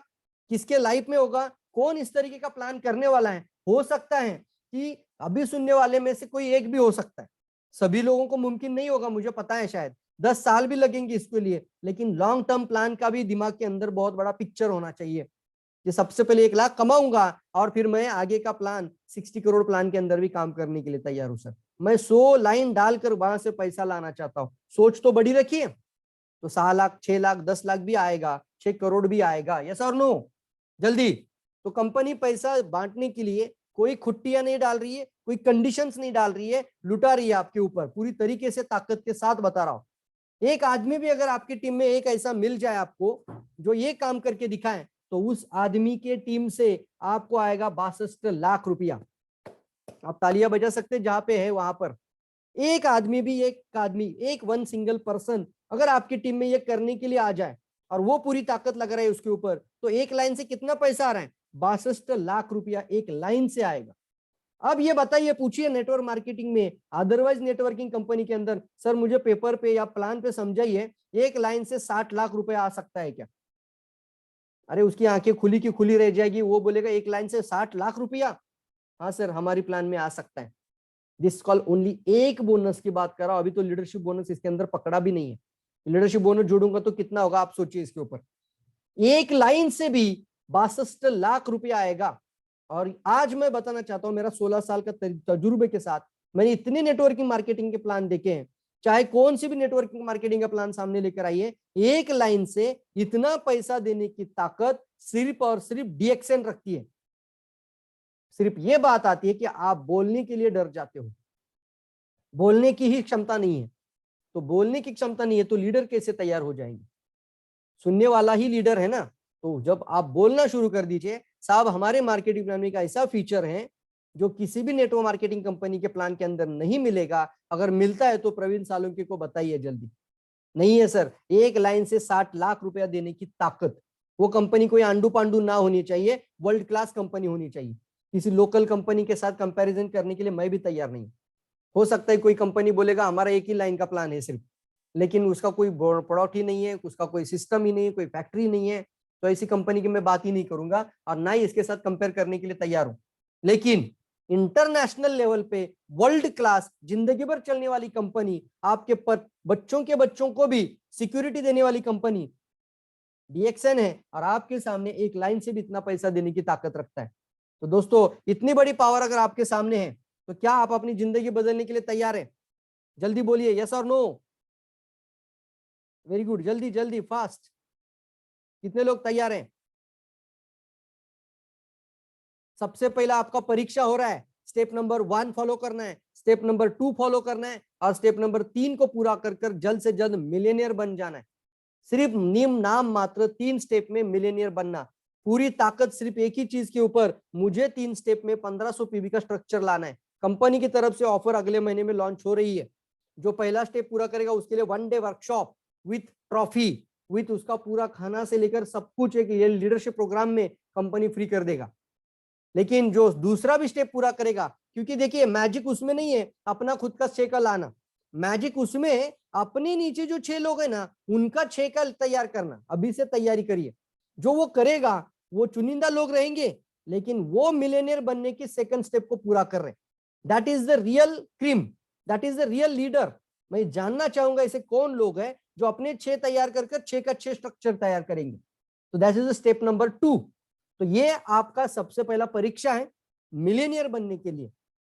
किसके लाइफ में होगा, कौन इस तरीके का प्लान करने वाला है? हो सकता है कि अभी सुनने वाले में से कोई एक भी हो सकता है, सभी लोगों को मुमकिन नहीं होगा, मुझे पता है, शायद 10 साल भी लगेंगे इसके लिए, लेकिन लॉन्ग टर्म प्लान का भी दिमाग के अंदर बहुत बड़ा पिक्चर होना चाहिए कि सबसे पहले 1 लाख कमाऊंगा और फिर मैं आगे का प्लान 60 करोड़ प्लान के अंदर भी काम करने के लिए तैयार हूं सर। मैं 100 लाइन डालकर वहां से पैसा लाना चाहता हूं। सोच तो बड़ी रखिए, तो 7 लाख, 6 लाख, 10 लाख भी आएगा, 6 करोड़ भी आएगा, यस और नो? जल्दी। तो कंपनी पैसा बांटने के लिए कोई खुट्टियां नहीं डाल रही है, कोई कंडीशंस नहीं डाल रही है, लुटा रही है आपके ऊपर पूरी तरीके से, ताकत के साथ बता रहा हूं। एक आदमी भी अगर आपकी टीम में एक ऐसा मिल जाए आपको जो ये काम करके दिखाए, तो उस आदमी के टीम से आपको आएगा 62 लाख रुपया। आप तालियां बजा सकते जहां पे है वहां पर। एक आदमी भी, एक आदमी, एक वन सिंगल पर्सन अगर आपकी टीम में ये करने के लिए आ जाए और वो पूरी ताकत लग रहा है उसके ऊपर, तो एक लाइन से कितना पैसा आ रहा है? 62 लाख रुपया एक लाइन से आएगा। अब ये बताइए, पूछिए नेटवर्क मार्केटिंग में, अदरवाइज नेटवर्किंग कंपनी के अंदर, सर मुझे पेपर पे या प्लान पे समझाइए, एक लाइन से 60 लाख रुपया आ सकता है क्या? अरे उसकी आंखें खुली की खुली रह जाएगी, वो बोलेगा एक लाइन से 60 लाख रुपया। हाँ सर, हमारी प्लान में आ सकता है। दिस कॉल ओनली एक बोनस की बात कर रहा हूं, अभी तो लीडरशिप बोनस इसके अंदर पकड़ा भी नहीं है। लीडरशिप बोनस जोड़ूंगा तो कितना होगा आप सोचिए इसके ऊपर। एक लाइन से भी 62 लाख रुपया आएगा। और आज मैं बताना चाहता हूं, मेरा 16 साल का तजुर्बे के साथ मैंने इतने नेटवर्किंग मार्केटिंग के प्लान देखे हैं, चाहे कौन सी भी नेटवर्किंग मार्केटिंग का प्लान सामने लेकर आइए, एक लाइन से इतना पैसा देने की ताकत सिर्फ और सिर्फ डीएक्सएन रखती है। सिर्फ ये बात आती है कि आप बोलने के लिए डर जाते हो, बोलने की ही क्षमता नहीं है। तो बोलने की क्षमता नहीं है तो लीडर कैसे तैयार हो जाएंगे? सुनने वाला ही लीडर है ना। तो जब आप बोलना शुरू कर दीजिए, साहब हमारे मार्केटिंग प्लान में एक ऐसा फीचर है जो किसी भी नेटवर्क मार्केटिंग कंपनी के प्लान के अंदर नहीं मिलेगा, अगर मिलता है तो प्रवीण सालुंके को बताइए जल्दी। नहीं है सर, एक लाइन से 60 लाख रुपया देने की ताकत। वो कंपनी कोई आंडू पांडू ना होनी चाहिए, वर्ल्ड क्लास कंपनी होनी चाहिए। किसी लोकल कंपनी के साथ कंपैरिजन करने के लिए मैं भी तैयार नहीं। हो सकता है कोई कंपनी बोलेगा हमारा एक ही लाइन का प्लान है सिर्फ, लेकिन उसका कोई प्रोडक्ट ही नहीं है, उसका कोई सिस्टम ही नहीं है, कोई फैक्ट्री नहीं है, तो ऐसी कंपनी की मैं बात ही नहीं करूंगा और ना ही इसके साथ कंपेयर करने के लिए तैयार हूं। लेकिन इंटरनेशनल लेवल पे वर्ल्ड क्लास जिंदगी भर चलने वाली कंपनी, आपके बच्चों के बच्चों को भी सिक्योरिटी देने वाली कंपनी डीएक्सएन है, और आपके सामने एक लाइन से भी इतना पैसा देने की ताकत रखता है। तो दोस्तों, इतनी बड़ी पावर अगर आपके सामने है तो क्या आप अपनी जिंदगी बदलने के लिए तैयार हैं? जल्दी बोलिए यस और नो। वेरी गुड, जल्दी जल्दी फास्ट। कितने लोग तैयार हैं? सबसे पहला आपका परीक्षा हो रहा है, स्टेप नंबर 1 फॉलो करना है, स्टेप नंबर 2 फॉलो करना है, और स्टेप नंबर 3 को पूरा कर जल्द से जल्द मिलियनियर बन जाना है। सिर्फ निम नाम मात्र 3 स्टेप में मिलियनियर बनना। पूरी ताकत सिर्फ एक ही चीज के ऊपर, मुझे 3 स्टेप में 1500 पीवी का स्ट्रक्चर लाना है। कंपनी की तरफ से ऑफर अगले महीने में लॉन्च हो रही है। जो पहला स्टेप पूरा करेगा उसके लिए 1 day workshop with trophy, with उसका पूरा खाना से लेकर सब कुछ एक लीडरशिप प्रोग्राम में कंपनी फ्री कर देगा। लेकिन जो दूसरा भी स्टेप पूरा करेगा, क्योंकि देखिए मैजिक उसमें नहीं है अपना खुद का 6 का लाना, मैजिक उसमें अपने नीचे जो 6 लोग हैं ना उनका 6 का तैयार करना। अभी से तैयारी करिए, जो वो करेगा वो चुनिंदा लोग रहेंगे, लेकिन वो मिलियनियर बनने की सेकंड स्टेप को पूरा कर रहे हैं। That is the real cream, that is the real leader. मैं जानना चाहूंगा ऐसे कौन लोग हैं जो अपने 6 तैयार कर 6 का 6 स्ट्रक्चर तैयार करेंगे। तो दैट इज स्टेप नंबर 2। तो ये आपका सबसे पहला परीक्षा है मिलियनियर बनने के लिए।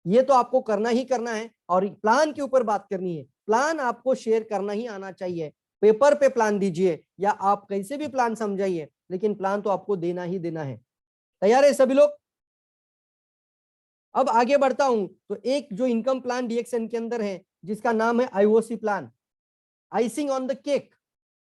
ये तो आपको करना ही करना है। और प्लान के ऊपर बात करनी है, प्लान आपको शेयर करना ही आना चाहिए। पेपर पे प्लान दीजिए या आप कैसे भी प्लान समझाइए, लेकिन प्लान तो आपको देना ही देना है। तैयार है सभी लोग? अब आगे बढ़ता हूं। तो एक जो इनकम प्लान डीएक्सएन के अंदर है जिसका नाम है IOC plan, icing on the cake,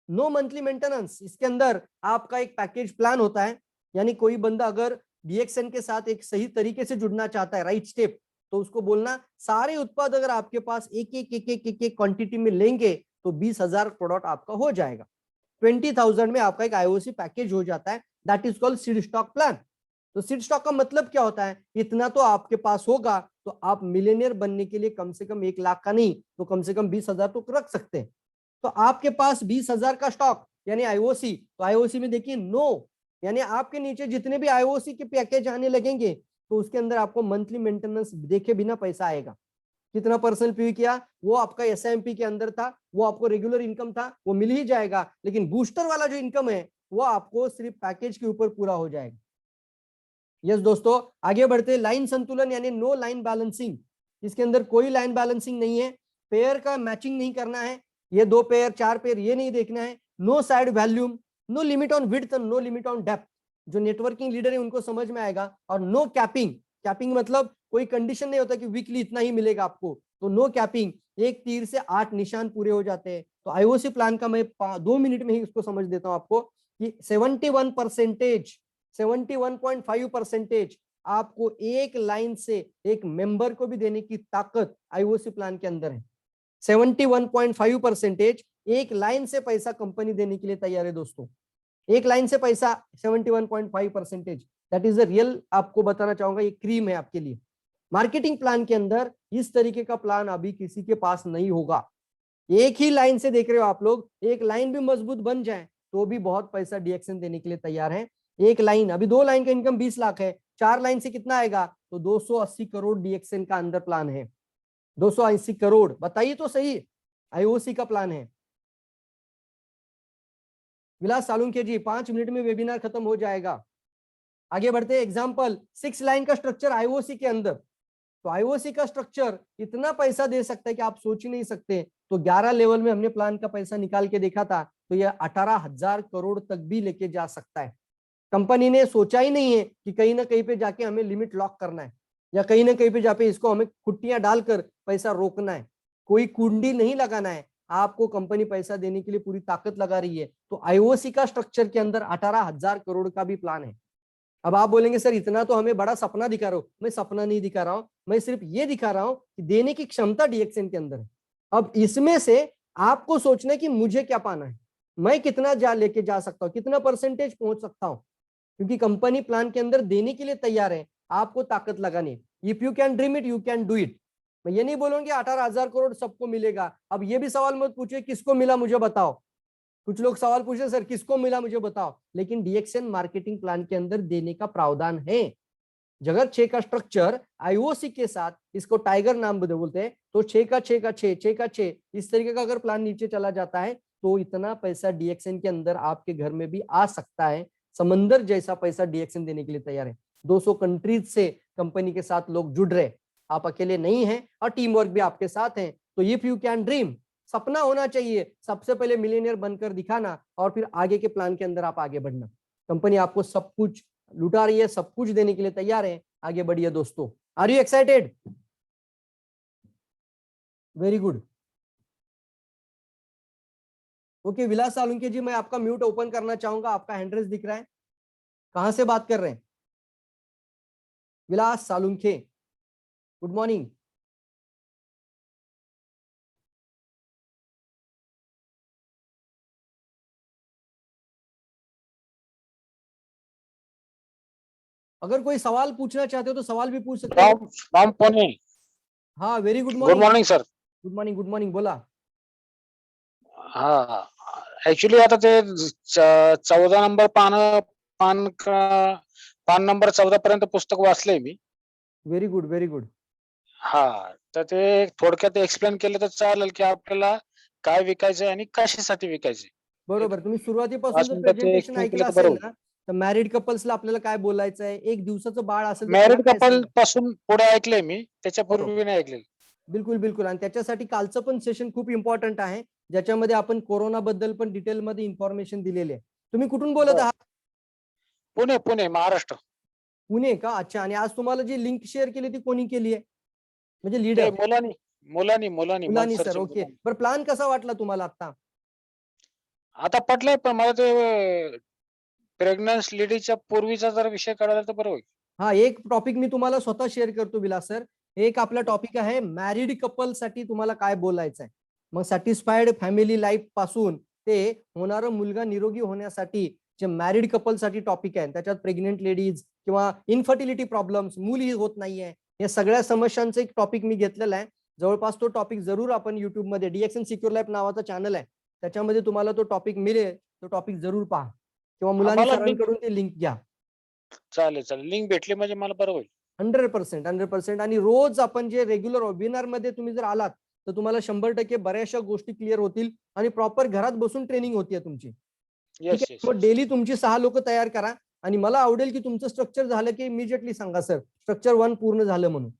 no monthly maintenance. इसके अंदर आपका एक पैकेज प्लान होता है, यानी कोई बंदा अगर डीएक्सएन के साथ एक सही तरीके से जुड़ना चाहता है, राइट स्टेप, तो उसको बोलना सारे उत्पाद अगर आपके पास एक एक एक एक एक एक क्वांटिटी में लेंगे तो 20,000 प्रोडक्ट आपका हो जाएगा। 20,000 में आपका एक आईओसी पैकेज हो जाता है, that is called seed stock plan. तो सीड स्टॉक का मतलब क्या होता है? इतना तो आपके पास होगा तो आप मिलियनियर बनने के लिए कम से कम 1 लाख का नहीं तो कम से कम 20,000 तो रख सकते हैं। तो आपके पास 20,000 का स्टॉक यानी आईओसी। तो आईओसी में देखिए नो, यानी आपके नीचे जितने भी आईओसी के पैकेज आने लगेंगे तो उसके अंदर आपको मंथली मेंटेनेंस देखे बिना पैसा आएगा। कितना परसेंट पी किया वो आपका एसआईएमपी के अंदर था, वो आपको रेगुलर इनकम था, वो मिल ही जाएगा। लेकिन बूस्टर वाला जो इनकम है वो आपको सिर्फ पैकेज के ऊपर पूरा हो जाएगा। यस दोस्तों, आगे बढ़ते। लाइन संतुलन यानी नो लाइन बैलेंसिंग। इसके अंदर कोई लाइन बैलेंसिंग नहीं है, पेयर का मैचिंग नहीं करना है, ये 2 पेयर 4 पेयर ये नहीं देखना है। No side volume, no limit on width, no limit on depth. जो नेटवर्किंग लीडर है उनको समझ में आएगा। और नो कैपिंग, कैपिंग मतलब कोई कंडीशन नहीं होता कि वीकली इतना ही मिलेगा आपको, तो नो कैपिंग। एक तीर से 8 निशान पूरे हो जाते हैं। तो आईओसी प्लान का मैं 2 मिनट में ही उसको समझ देता हूं आपको कि 71.5% आपको एक लाइन से एक मेंबर को भी देने की ताकत आईओसी प्लान के अंदर है। 71.5% एक लाइन से पैसा कंपनी देने के लिए तैयार है दोस्तों। एक लाइन से पैसा 71.5%, दैट इज द रियल। आपको बताना चाहूंगा ये क्रीम है आपके लिए। मार्केटिंग प्लान के अंदर इस तरीके का प्लान अभी किसी के पास नहीं होगा। एक ही लाइन से देख रहे हो आप लोग, एक लाइन भी मजबूत बन जाए तो भी बहुत पैसा डीएक्सएन देने के लिए तैयार है। एक लाइन, अभी 2 लाइन का इनकम 20 लाख है, 4 लाइन से कितना आएगा? तो 280 करोड़ डीएक्सएन का अंदर प्लान है। 280 करोड़, बताइए तो सही। आईओसी का प्लान है। विलास सालुंखे जी, 5 मिनट में वेबिनार खत्म हो जाएगा। आगे बढ़ते। एग्जाम्पल 6 लाइन का स्ट्रक्चर आईओसी के अंदर। तो आईओसी का स्ट्रक्चर इतना पैसा दे सकता है कि आप सोच ही नहीं सकते। तो 11 लेवल में हमने प्लान का पैसा निकाल के देखा था, तो यह 18,000 करोड़ तक भी लेके जा सकता है। कंपनी ने सोचा ही नहीं है कि कहीं ना कहीं पे जाके हमें लिमिट लॉक करना है या कहीं ना कहीं पे जाके इसको हमें कुट्टियां डालकर पैसा रोकना है। कोई कुंडी नहीं लगाना है, आपको कंपनी पैसा देने के लिए पूरी ताकत लगा रही है। तो आईओसी का स्ट्रक्चर के अंदर 18,000 करोड़ का भी प्लान है। अब आप बोलेंगे सर इतना तो हमें बड़ा सपना दिखा रहा हो। मैं सपना नहीं दिखा रहा हूं, मैं सिर्फ ये दिखा रहा हूं कि देने की क्षमता डीएक्सएन के अंदर है। अब इसमें से आपको सोचना है कि मुझे क्या पाना है, मैं कितना लेके जा सकता हूँ, कितना परसेंटेज पहुंच सकता हूँ। क्योंकि कंपनी प्लान के अंदर देने के लिए तैयार है, आपको ताकत लगानी। If you can dream it you can do it. मैं ये नहीं बोलूंगी 18,000 करोड़ सबको मिलेगा। अब ये भी सवाल मत पूछिए किसको मिला मुझे बताओ। कुछ लोग सवाल पूछ रहे सर किसको मिला मुझे बताओ, लेकिन डीएक्सएन मार्केटिंग प्लान के अंदर देने का प्रावधान है। जगह 6 का स्ट्रक्चर आईओसी के साथ, इसको टाइगर नाम बोलते हैं, तो 6 का 6 का 6 6 का 6 इस तरीके का अगर प्लान नीचे चला जाता है तो इतना पैसा डीएक्सएन के अंदर आपके घर में भी आ सकता है। समंदर जैसा पैसा डीएक्सएन देने के लिए तैयार है। 200 कंट्रीज से कंपनी के साथ लोग जुड़ रहे, आप अकेले नहीं हैं और टीम वर्क भी आपके साथ है। तो इफ यू कैन ड्रीम, सपना होना चाहिए, सबसे पहले मिलियनियर बनकर दिखाना और फिर आगे के प्लान के अंदर आप आगे बढ़ना। कंपनी आपको सब कुछ लुटा रही है, सब कुछ देने के लिए तैयार है। आगे बढ़िए दोस्तों। Are you excited? Very good. Okay Vilas Salunke ji, मैं आपका म्यूट ओपन करना चाहूंगा। आपका हैंड रेज दिख रहा है, कहां से बात कर रहे हैं? विलास सालुंखे, गुड मॉर्निंग। अगर कोई सवाल पूछना चाहते हो तो सवाल भी पूछ सकते हो। राम पुणे। हाँ very good good morning. Morning sir. Good morning, good morning, बोला। हा ऍक्च्युली आता ते 14 नंबर पान नंबर 14 पर्यंत पुस्तक वाचलंय मी। Very good, very good. हा तर ते थोडक्यात एक्सप्लेन केलं तर चालेल की आपल्याला काय विकायचंय आणि कशासाठी विकायचंय. बरोबर. तुम्ही सुरुवातीपासून 5 जर मिनिटात ते प्रेझेंटेशन एक्सप्लेन ऐकलं केलं तर असेल बरं ना, तर मॅरिड कपल्सला आपल्याला काय बोलायचं आहे, एक दिवसाचं बाळ असेल तर त्याला मॅरिड काय कपल सांगायचं. पासून पुढे ऐकलंय मी, हो, त्याच्यापूर्वी नाही ऐकलेलं. बिलकुल, बिलकुल. आणि त्याच्यासाठी कालचं पण सेशन खूप इम्पॉर्टंट आहे, ज्याच्यामध्ये आपण कोरोनाबद्दल पण डिटेलमध्ये इन्फॉर्मेशन दिलेली आहे. तुम्ही कुठून बोलत बरं. आहात? पुणे, पुणे, महाराष्ट्र. पुणे का? अच्छा. आणि आज तुम्हाला जी लिंक शेअर केली ती कोणी केली आहे? म्हणजे ते लीडर? मुलांनी मुलांनी सर. मनसरच्या ओके. मुलांनी. बरं, प्लॅन कसा वाटला तुम्हाला आता? आता पटलंय, पण मला ते प्रेग्नन्सी लेडीच्या पूर्वीचा जर विषय कळाला तर बरं होईल. हा, एक टॉपिक मी तुम्हाला स्वतः शेअर करतो विलास सर. एक आपला हं. टॉपिक आहे मॅरिड कपल साठी तुम्हाला काय बोलायचं आहे. मग सॅटिस्फाईड फॅमिली लाईफ पासून ते होणारं मुलगा निरोगी होण्यासाठी जे मॅरिड कपल साठी टॉपिक आहे, त्याच्यात प्रेग्नेंट लेडीज किंवा इन्फर्टिलिटी प्रॉब्लेम्स, मुली होत नाहीये, या सगळ्या समस्यांचं एक टॉपिक मी घेतलेला आहे. जवळपास तो टॉपिक जरूर आपण युट्यूबमध्ये DXN सिक्युअर लाईफ नावाचा चॅनल आहे, त्याच्यामध्ये तुम्हाला तो टॉपिक मिळेल. तो टॉपिक जरूर पहा किंवा मुलांनी आम्हाला लिंक सरांकडून ते लिंक घ्या. चालेल. लिंक भेटली म्हणजे मला बरं होईल. 100%. आणि रोज आपण जे रेग्युलर वेबिनार मध्ये तुम्ही जर आलात तर तुम्हाला 100% बऱ्याचशा गोष्टी क्लिअर होतील आणि प्रॉपर घरात बसून ट्रेनिंग होतीये तुमची. ठीक येस, आहे. येस, मग येस. डेली तुमची 6 लोक तयार करा. आणि मला आवडेल की तुमचं स्ट्रक्चर झालं की इमिजिएटली सांगा सर, स्ट्रक्चर 1 पूर्ण झालं म्हणून.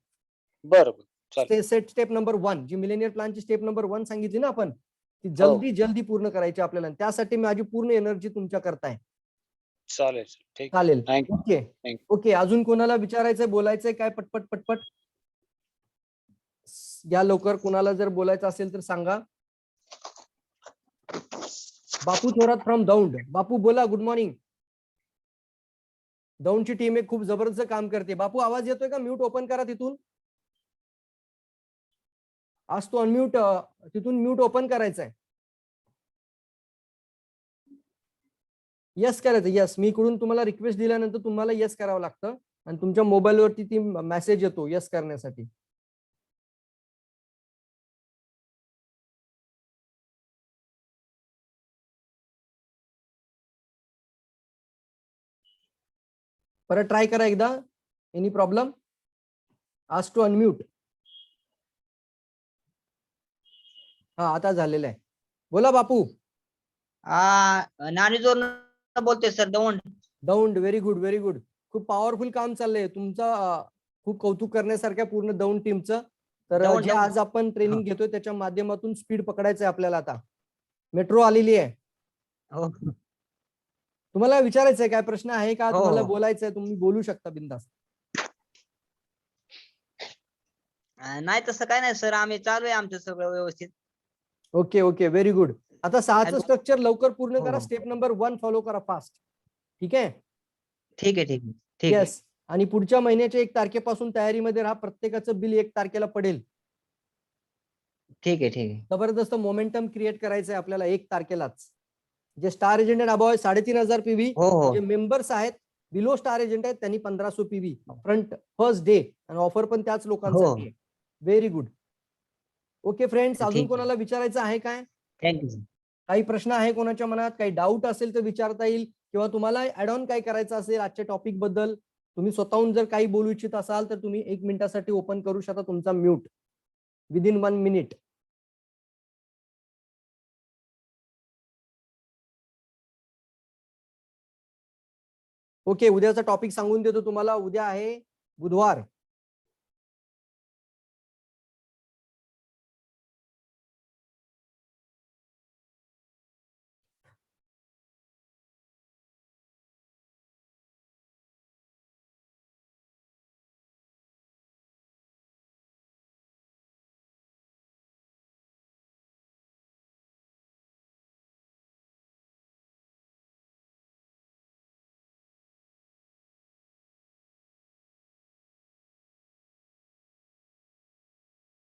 बरं. चालेल. स्टेप नंबर 1 जी मिलेनियर प्लॅनची स्टेप नंबर 1 सांगितली ना आपण, ती हो. जल्दी जल्दी पूर्ण करायची आपल्याला. त्यासाठी माझी पूर्ण एनर्जी तुमच्या करताय. चालेल. ठीक आहे. चालेल. Thank okay. Thank okay. अजून कोणाला विचारायचंय, बोलायचंय काय? पटपट पटपट या लवकर. कोणाला जर बोलायचं असेल तर सांगा. बापू थोरात फ्रॉम दौंड. बापू बोला, गुड मॉर्निंग. दौंडची टीम एक खूप जबरदस्त काम करते. बापू आवाज येतोय का? म्यूट ओपन करा तिथून. आज तो अनम्यूट, तिथून म्यूट ओपन करायचा आहे. यस करायचं. यस, मी इकडून तुम्हाला रिक्वेस्ट दिल्यानंतर तुम्हाला यस करावं लागतं आणि तुमच्या मोबाईलवरती ती मेसेज येतो यस करण्यासाठी. परत ट्राय करा एकदा. Any problem? आज टू अनम्यूट. हा, आता झालेलं आहे. बोला बापू. नाणीजोर बोलते sir, Daund. Daund. Very good, very good. खूप पॉवरफुल काम चाललंय तुमचं. खूप कौतुक करण्यासारख्या पूर्ण दौंड टीमचं. तर दौंड, जे दौंड. आज आपण ट्रेनिंग घेतोय त्याच्या माध्यमातून स्पीड पकडायचंय आपल्याला. आता मेट्रो आलेली आहे. हो तुम्हाला विचारायचंय काय? प्रश्न आहे का? हो, तुम्हाला हो. बोलायचंय, तुम्ही बोलू शकता बिंदास. नाही तसं काय नाही सर, आम्ही चालू आहे आमचं सगळं व्यवस्थित. Okay okay, very good. आता 6चं हॅलो. स्ट्रक्चर लवकर पूर्ण हो, करा. हो. स्टेप नंबर 1 फॉलो करा फास्ट. ठीक आहे. ठीक आहे, ठीक आहे, ठीक आहे. येस. आणि पुढच्या महिन्याच्या 1 तारखेपासून तयारीमध्ये राहा. प्रत्येकाचं बिल 1 तारखेला पडेल. ठीक आहे, ठीक आहे. जबरदस्त मोमेंटम क्रिएट करायचंय आपल्याला 1 तारखेलाच. जे स्टार एजंट आहेत अबॉव 3,500 PV, हो, हो. जे मेंबर्स आहेत बिलो स्टार एजंट आहेत त्यांनी 1500 PV फ्रंट फर्स्ट डे. आणि ऑफर पण त्याच लोकांसाठी आहे. Very good. ओके फ्रेंड्स, अजून ठीक आहे. कोणाला विचारायचं आहे काय? Thank you sir. काही प्रश्न आहे कोणाच्या मनात? काही डाऊट असेल तर विचारता येईल, किंवा तुम्हाला ऍड ऑन काय करायचं असेल आजच्या टॉपिक बद्दल, तुम्ही स्वतःहून जर काही बोलू इच्छित असाल तर तुम्ही 1 मिनिटासाठी ओपन करू शकता तुमचा म्यूट विदिन 1 मिनिट. ओके. उद्याचा टॉपिक सांगून देतो तुम्हाला. उद्या आहे बुधवार.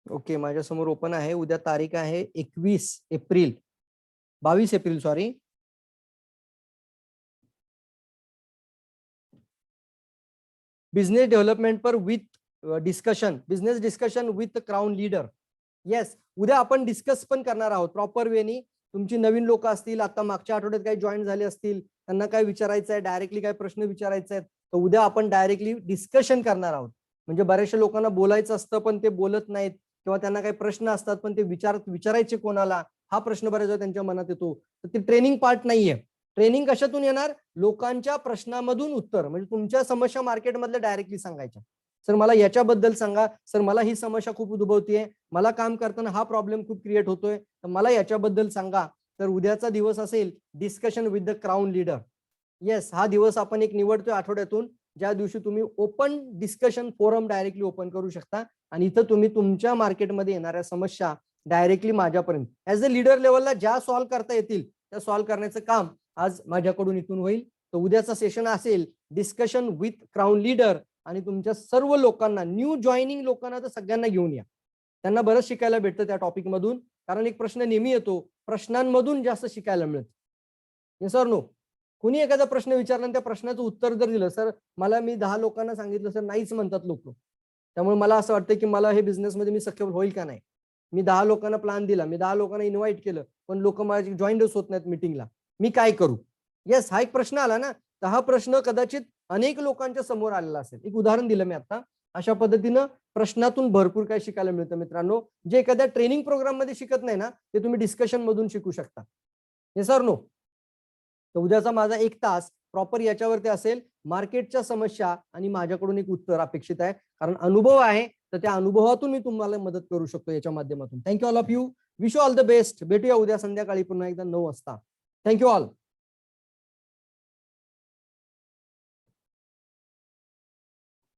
ओके, माझ्यासमोर ओपन आहे. उद्या तारीख आहे 21 April, 22 April sorry. Business development पर with discussion, business discussion with crown leader. Yes, उद्या आपण डिस्कस पण करणार आहोत प्रॉपर वेनी. तुमची नवीन लोक असतील, आता मागच्या आठवड्यात काही जॉईन झाले असतील, त्यांना काय विचारायचं आहे, डायरेक्टली काय प्रश्न विचारायचे आहेत, तर उद्या आपण डायरेक्टली डिस्कशन करणार आहोत. म्हणजे बऱ्याचशा लोकांना बोलायचं असतं पण ते बोलत नाहीत, किंवा त्यांना काही प्रश्न असतात पण ते विचारायचे कोणाला, हा प्रश्न बऱ्याच वेळा त्यांच्या मनात येतो. तर ते ट्रेनिंग पार्ट नाहीये. ट्रेनिंग कशातून येणार? लोकांच्या प्रश्नामधून उत्तर, म्हणजे तुमच्या समस्या मार्केटमधल्या डायरेक्टली सांगायच्या. सर मला याच्याबद्दल सांगा, सर मला ही समस्या खूप उद्भवतीये, मला काम करताना हा प्रॉब्लेम खूप क्रिएट होतोय, तर मला याच्याबद्दल सांगा. तर उद्याचा दिवस असेल discussion with the crown leader. Yes, हा दिवस आपण एक निवडतोय आठवड्यातून, ज्या दिवशी तुम्ही open discussion forum directly open करू शकता आणि इथं तुम्ही तुमच्या मार्केटमध्ये येणाऱ्या समस्या डायरेक्टली माझ्यापर्यंत ऍज अ लीडर लेवलला ज्या सॉल्व्ह करता येतील त्या सॉल्व्ह करण्याचं काम आज माझ्याकडून इथून होईल. तर उद्याचा सेशन असेल डिस्कशन विथ क्राऊन लीडर आणि तुमच्या सर्व लोकांना, न्यू जॉईनिंग लोकांना तर सगळ्यांना घेऊन या. त्यांना बरंच शिकायला भेटतं त्या टॉपिक मधून, कारण एक प्रश्न नेहमी येतो, प्रश्नांमधून जास्त शिकायला मिळतं. सर नो, कुणी एखादा प्रश्न विचारला आणि त्या प्रश्नाचं उत्तर जर दिलं, सर मला मी 10 लोकांना सांगितलं सर नाहीच म्हणतात लोक, त्यामुळे मला असं वाटतं की मला हे बिझनेसमध्ये मी सक्सेसफुल होईल का नाही. मी 10 लोकांना प्लॅन दिला, मी 10 लोकांना इन्व्हाइट केलं, पण लोक माझे जॉईनच होत नाहीत मीटिंगला, मी काय करू. येस, हा एक प्रश्न आला ना. तर हा प्रश्न कदाचित अनेक लोकांच्या समोर आलेला असेल. एक उदाहरण दिलं मी आता. अशा पद्धतीनं प्रश्नातून भरपूर काय शिकायला मिळतं मित्रांनो, जे एखाद्या ट्रेनिंग प्रोग्राम मध्ये शिकत नाही ना, ते तुम्ही डिस्कशन मधून शिकू शकता. हे सर नो. तर उद्याचा माझा 1 तास प्रॉपर याच्यावरती असेल, मार्केटच्या समस्या आणि माझ्याकडून एक उत्तर अपेक्षित आहे, कारण अनुभव आहे. तर त्या अनुभवातून मी तुम्हाला मदत करू शकतो याच्या माध्यमातून. Thank you all of you. Wish you all the best. भेटूया उद्या संध्याकाळी पुन्हा एकदा 9 वाजता. Thank you all.